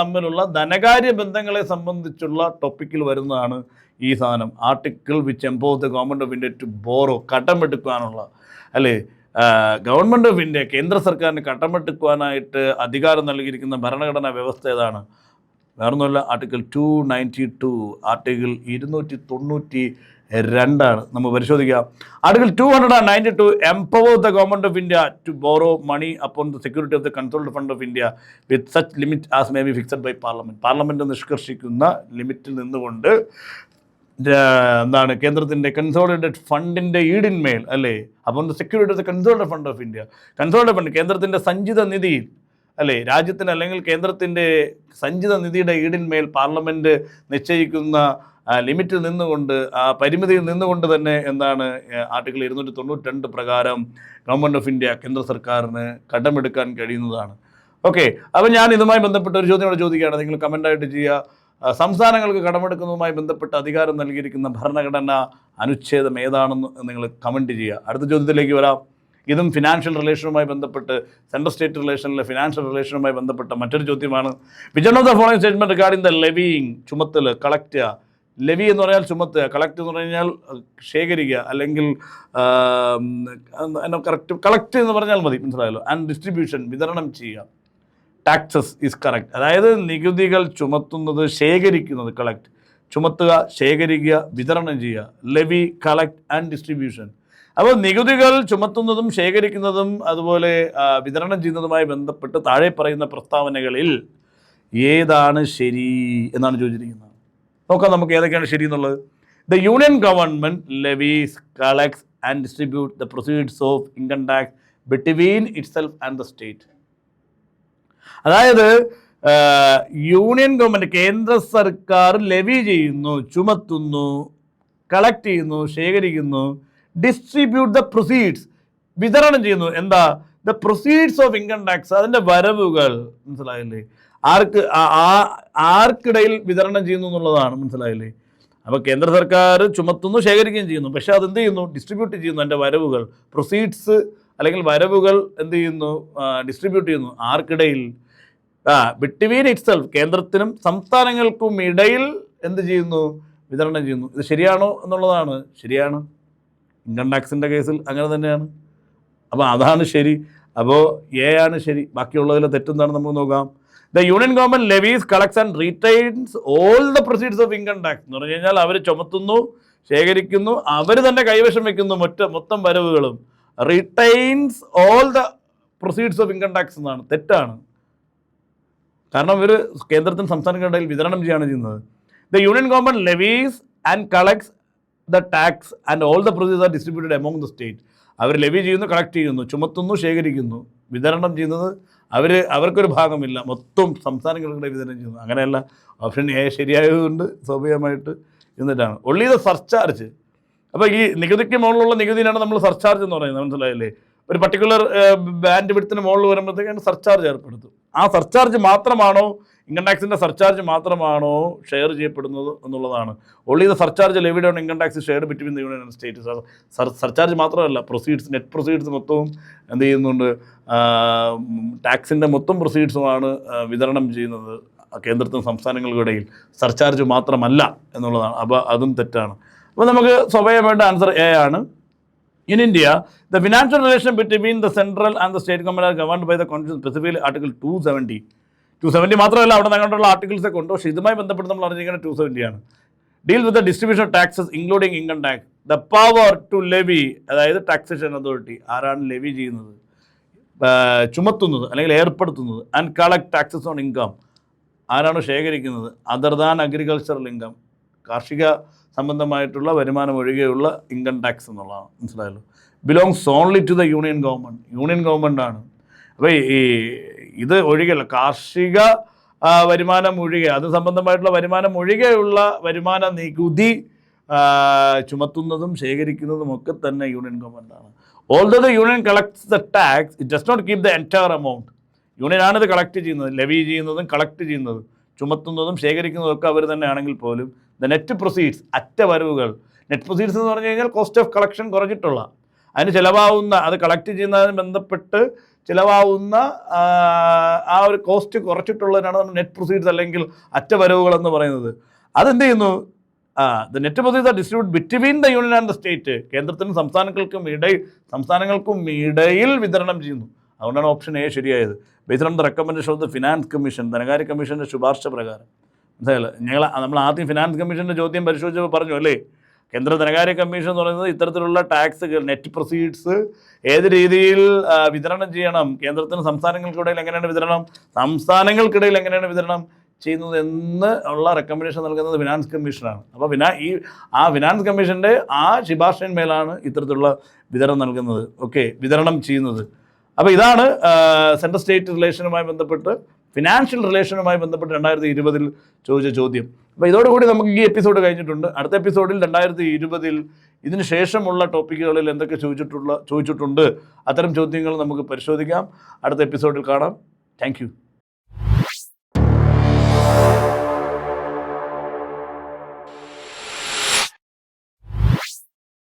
തമ്മിലുള്ള ധനകാര്യ ബന്ധങ്ങളെ സംബന്ധിച്ചുള്ള ടോപ്പിക്കിൽ വരുന്നതാണ് ഈ സാധനം. Article which empower the government of India to borrow, കടമെടുക്കാനുള്ള, അല്ലേ, ഗവൺമെൻറ് ഓഫ് ഇന്ത്യ, കേന്ദ്ര സർക്കാരിന് കടമെടുക്കുവാനായിട്ട് അധികാരം നൽകിയിരിക്കുന്ന ഭരണഘടനാ വ്യവസ്ഥ ഏതാണ്? വേറൊന്നുമല്ല, ആർട്ടിക്കിൾ 292, ആർട്ടിക്കിൾ 292 നമുക്ക് പരിശോധിക്കാം. Article 292 empower the government of India to borrow money upon the security of the consolidated fund of India with such limit as may be fixed by parliament. Parliament നിഷ്കർഷിക്കുന്ന ലിമിറ്റിൽ നിന്നുകൊണ്ട് എന്താണ് കേന്ദ്രത്തിൻ്റെ കൺസോളിഡേറ്റ് ഫണ്ടിൻ്റെ ഈടിന്മേൽ, അല്ലേ, അപ്പം security of the consolidate fund of India, consolidate fund കേന്ദ്രത്തിൻ്റെ സഞ്ചിത നിധിയിൽ, അല്ലേ, രാജ്യത്തിന് അല്ലെങ്കിൽ കേന്ദ്രത്തിൻ്റെ സഞ്ചിത നിധിയുടെ ഈടിന്മേൽ പാർലമെൻറ്റ് നിശ്ചയിക്കുന്ന ലിമിറ്റിൽ നിന്നുകൊണ്ട്, പരിമിതിയിൽ നിന്നുകൊണ്ട് തന്നെ എന്താണ് ആർട്ടിക്കിൾ 292 പ്രകാരം ഗവൺമെൻറ് ഓഫ് ഇന്ത്യ കേന്ദ്ര സർക്കാരിന് കടമെടുക്കാൻ കഴിയുന്നതാണ്. ഓക്കെ. അപ്പോൾ ഞാൻ ഇതുമായി ബന്ധപ്പെട്ട ഒരു ചോദ്യം ഇവിടെ ചോദിക്കുകയാണ്, നിങ്ങൾ കമൻ്റായിട്ട് ചെയ്യുക. സംസ്ഥാനങ്ങൾക്ക് കടമെടുക്കുന്നതുമായി ബന്ധപ്പെട്ട് അധികാരം നൽകിയിരിക്കുന്ന ഭരണഘടനാ അനുച്ഛേദം ഏതാണെന്ന് നിങ്ങൾ കമൻറ്റ് ചെയ്യുക. അടുത്ത ചോദ്യത്തിലേക്ക് വരാം. ഇതും ഫിനാൻഷ്യൽ റിലേഷനുമായി ബന്ധപ്പെട്ട്, സെൻട്രൽ സ്റ്റേറ്റ് റിലേഷനിലെ ഫിനാൻഷ്യൽ റിലേഷനുമായി ബന്ധപ്പെട്ട മറ്റൊരു ചോദ്യമാണ്. Which one of the following statement regarding the levying, ചുമത്തൽ, കളക്ട്. ലെവി എന്ന് പറഞ്ഞാൽ ചുമത്തുക, കളക്ട് എന്ന് പറഞ്ഞാൽ ശേഖരിക്കുക, അല്ലെങ്കിൽ കളക്ട് എന്ന് പറഞ്ഞാൽ മതി, മനസ്സിലായല്ലോ. ആൻഡ് ഡിസ്ട്രിബ്യൂഷൻ, വിതരണം ചെയ്യുക. ടാക്സസ് ഈസ് കറക്റ്റ്, അതായത് നികുതികൾ ചുമത്തുന്നത്, ശേഖരിക്കുന്നത്, കളക്ട്, ചുമത്തുക, ശേഖരിക്കുക, വിതരണം ചെയ്യുക. Levy, collect and distribution. അപ്പോൾ നികുതികൾ ചുമത്തുന്നതും ശേഖരിക്കുന്നതും അതുപോലെ വിതരണം ചെയ്യുന്നതുമായി ബന്ധപ്പെട്ട് താഴെ പറയുന്ന പ്രസ്താവനകളിൽ ഏതാണ് ശരി എന്നാണ് ചോദിച്ചിരിക്കുന്നത്. നോക്കാം നമുക്ക് ഏതൊക്കെയാണ് ശരി എന്നുള്ളത്. The union government levees, collects and distribute the proceeds of income tax between itself and the state. അതായത് യൂണിയൻ ഗവൺമെൻറ്, കേന്ദ്ര സർക്കാർ ലെവി ചെയ്യുന്നു, ചുമത്തുന്നു, കളക്ട് ചെയ്യുന്നു, ശേഖരിക്കുന്നു, ഡിസ്ട്രിബ്യൂട്ട് ദ പ്രൊസീഡ്സ്, വിതരണം ചെയ്യുന്നു. എന്താ? The proceeds of income tax, അതിൻ്റെ വരവുകൾ, മനസ്സിലായില്ലേ? ആർക്കിടയിൽ വിതരണം ചെയ്യുന്നു എന്നുള്ളതാണ്, മനസ്സിലായില്ലേ? അപ്പോൾ കേന്ദ്ര സർക്കാർ ചുമത്തുന്നു, ശേഖരിക്കുകയും ചെയ്യുന്നു, പക്ഷേ അതെന്ത് ചെയ്യുന്നു? ഡിസ്ട്രിബ്യൂട്ട് ചെയ്യുന്നു. അതിൻ്റെ വരവുകൾ, പ്രൊസീഡ്സ് അല്ലെങ്കിൽ വരവുകൾ എന്ത് ചെയ്യുന്നു? ഡിസ്ട്രിബ്യൂട്ട് ചെയ്യുന്നു. ആർക്കിടയിൽ? ബിറ്റ്വീൻ ഇറ്റ്സെൽഫ്, കേന്ദ്രത്തിനും സംസ്ഥാനങ്ങൾക്കും ഇടയിൽ എന്ത് ചെയ്യുന്നു? വിതരണം ചെയ്യുന്നു. ഇത് ശരിയാണോ എന്നുള്ളതാണ്. ശരിയാണ്. ഇൻകം ടാക്സിൻ്റെ കേസിൽ അങ്ങനെ തന്നെയാണ്. അപ്പോൾ അതാണ് ശരി. അപ്പോൾ എ ആണ് ശരി. ബാക്കിയുള്ളതിൽ തെറ്റെന്താണ് നമുക്ക് നോക്കാം. The union government levees, collects and retains all the proceeds of income tax എന്ന് പറഞ്ഞു കഴിഞ്ഞാൽ അവർ ചുമത്തുന്നു, ശേഖരിക്കുന്നു, അവർ തന്നെ കൈവശം വയ്ക്കുന്നു മൊത്തം വരവുകളും. Retains all the proceeds of income tax എന്നാണ്. തെറ്റാണ്. കാരണം ഇവർ കേന്ദ്രത്തിനും സംസ്ഥാനങ്ങൾക്കിടയിൽ വിതരണം ചെയ്യുകയാണ് ചെയ്യുന്നത്. The union government levies and collects the tax and all the proceeds are distributed among the state. അവർ ലെവി ചെയ്യുന്നു, കളക്ട് ചെയ്യുന്നു, ചുമത്തുന്നു, ശേഖരിക്കുന്നു. വിതരണം ചെയ്യുന്നത് അവർക്കൊരു ഭാഗമില്ല, മൊത്തം സംസ്ഥാനങ്ങൾക്കിടെ വിതരണം ചെയ്യുന്നു. അങ്ങനെയല്ല. ഓപ്ഷൻ എ ശരിയായതുകൊണ്ട് സ്വാഭാവികമായിട്ട് എന്നിട്ടാണ്. Only the surcharge. അപ്പോൾ ഈ നികുതിക്ക് മുകളിലുള്ള നികുതിയിലാണ് നമ്മൾ സർചാർജ് എന്ന് പറയുന്നത്. മനസ്സിലായില്ലേ? ഒരു പർട്ടിക്കുലർ ബാൻഡ് വിഡ്ത്തിന് മുകളിൽ വരുമ്പോഴത്തേക്കാണ് സർചാർജ് ഏർപ്പെടുത്തും. ആ സർചാർജ് മാത്രമാണോ, ഇൻകം ടാക്സിൻ്റെ സർചാർജ് മാത്രമാണോ ഷെയർ ചെയ്യപ്പെടുന്നത് എന്നുള്ളതാണ്. Only the surcharge levied on income tax shared between the union and state. Surcharge മാത്രമല്ല, പ്രൊസീഡ്സ്, നെറ്റ് പ്രൊസീഡ്സ് മൊത്തവും എന്ത് ചെയ്യുന്നുണ്ട്, ടാക്സിൻ്റെ മൊത്തം പ്രൊസീഡ്സുമാണ് വിതരണം ചെയ്യുന്നത് കേന്ദ്രത്തിനും സംസ്ഥാനങ്ങൾക്കിടയിൽ. സർചാർജ് മാത്രമല്ല എന്നുള്ളതാണ്. അപ്പോൾ അതും തെറ്റാണ്. അപ്പോൾ നമുക്ക് സ്വാഭാവികമായിട്ട് ആൻസർ എ ആണ്. In India, the financial relation between the central and the state government are governed by the Constitution, specifically Article 270. 270 മാത്രമല്ല, അവിടെ അങ്ങോട്ടുള്ള ആർട്ടിക്കിൾസ് ഒക്കെ ഉണ്ട്. പക്ഷേ ഇതുമായി ബന്ധപ്പെട്ട് നമ്മൾ അറിഞ്ഞിരിക്കുന്നത് 270 ആണ്. Deal with the distribution of taxes including income tax. The power to levy, അതായത് ടാക്സേഷൻ അതോറിറ്റി, ആരാണ് ലെവി ചെയ്യുന്നത്, ചുമത്തുന്നത് അല്ലെങ്കിൽ ഏർപ്പെടുത്തുന്നത്. And collect taxes on income, ആരാണ് ശേഖരിക്കുന്നത്, അതർ ദാൻ അഗ്രികൾച്ചറൽ ഇൻകം, കാർഷിക സംബന്ധമായിട്ടുള്ള വരുമാനം ഒഴികെയുള്ള ഇൻകം ടാക്സ് എന്നുള്ളതാണ്. മനസ്സിലായല്ലോ? Belongs only to the union government. Union ഗവൺമെൻറ്റാണ്. അപ്പോൾ ഈ ഇത് ഒഴികെയുള്ള കാർഷിക വരുമാനം ഒഴികെ, അത് സംബന്ധമായിട്ടുള്ള വരുമാനം ഒഴികെയുള്ള വരുമാന നികുതി ചുമത്തുന്നതും ശേഖരിക്കുന്നതും ഒക്കെ തന്നെ യൂണിയൻ ഗവൺമെൻറ്റാണ്. Although the union collects the tax, it does not keep the entire amount. യൂണിയനാണ് ഇത് കളക്ട് ചെയ്യുന്നത്, ലെവി ചെയ്യുന്നതും കളക്ട് ചെയ്യുന്നതും ചുമത്തുന്നതും ശേഖരിക്കുന്നതും ഒക്കെ അവർ തന്നെയാണെങ്കിൽ പോലും ദ നെറ്റ് പ്രൊസീഡ്സ്, അറ്റ വരവുകൾ. നെറ്റ് പ്രൊസീഡ്സ് എന്ന് പറഞ്ഞു കഴിഞ്ഞാൽ കോസ്റ്റ് ഓഫ് കളക്ഷൻ കുറഞ്ഞിട്ടുള്ള, അതിന് ചിലവാകുന്ന, അത് കളക്ട് ചെയ്യുന്നതിന് ബന്ധപ്പെട്ട് ചിലവാകുന്ന ആ ഒരു കോസ്റ്റ് കുറച്ചിട്ടുള്ളതിനാണ് നമ്മൾ നെറ്റ് പ്രൊസീഡ്സ് അല്ലെങ്കിൽ അറ്റ വരവുകൾ എന്ന് പറയുന്നത്. അതെന്ത് ചെയ്യുന്നു, the net proceeds are distribute between the union and the state. കേന്ദ്രത്തിനും സംസ്ഥാനങ്ങൾക്കും ഇടയിൽ വിതരണം ചെയ്യുന്നു. അതുകൊണ്ടാണ് ഓപ്ഷൻ എ ശരിയായത്. Based on the recommendation of the finance commission, ധനകാര്യ കമ്മീഷൻ്റെ ശുപാർശ പ്രകാരം. മനസ്സിലായല്ലോ? നമ്മൾ ആദ്യം ഫിനാൻസ് കമ്മീഷൻ്റെ ചോദ്യം പരിശോധിച്ചപ്പോൾ പറഞ്ഞു അല്ലേ, കേന്ദ്ര ധനകാര്യ കമ്മീഷൻ എന്ന് പറയുന്നത് ഇത്തരത്തിലുള്ള ടാക്സുകൾ, നെറ്റ് പ്രൊസീഡ്സ് ഏത് രീതിയിൽ വിതരണം ചെയ്യണം, കേന്ദ്രത്തിനും സംസ്ഥാനങ്ങൾക്കിടയിൽ എങ്ങനെയാണ് വിതരണം, സംസ്ഥാനങ്ങൾക്കിടയിൽ എങ്ങനെയാണ് വിതരണം ചെയ്യുന്നത് എന്ന് ഉള്ള റെക്കമെൻഡേഷൻ നൽകുന്നത് ഫിനാൻസ് കമ്മീഷനാണ്. അപ്പോൾ ഫിനാൻസ് കമ്മീഷൻ്റെ ആ ശുപാർശയിന്മേലാണ് ഇത്തരത്തിലുള്ള വിതരണം നൽകുന്നത്, വിതരണം ചെയ്യുന്നത്. അപ്പോൾ ഇതാണ് സെൻട്രൽ സ്റ്റേറ്റ് റിലേഷനുമായി ബന്ധപ്പെട്ട്, ഫിനാൻഷ്യൽ റിലേഷനുമായി ബന്ധപ്പെട്ട് 2020 ചോദിച്ച ചോദ്യം. അപ്പോൾ ഇതോടുകൂടി നമുക്ക് ഈ എപ്പിസോഡ് കഴിഞ്ഞിട്ടുണ്ട്. അടുത്ത എപ്പിസോഡിൽ 2020 ഇതിന് ശേഷമുള്ള ടോപ്പിക്കുകളിൽ എന്തൊക്കെ ചോദിച്ചിട്ടുണ്ട്, അത്തരം ചോദ്യങ്ങൾ നമുക്ക് പരിശോധിക്കാം. അടുത്ത എപ്പിസോഡിൽ കാണാം. Thank you.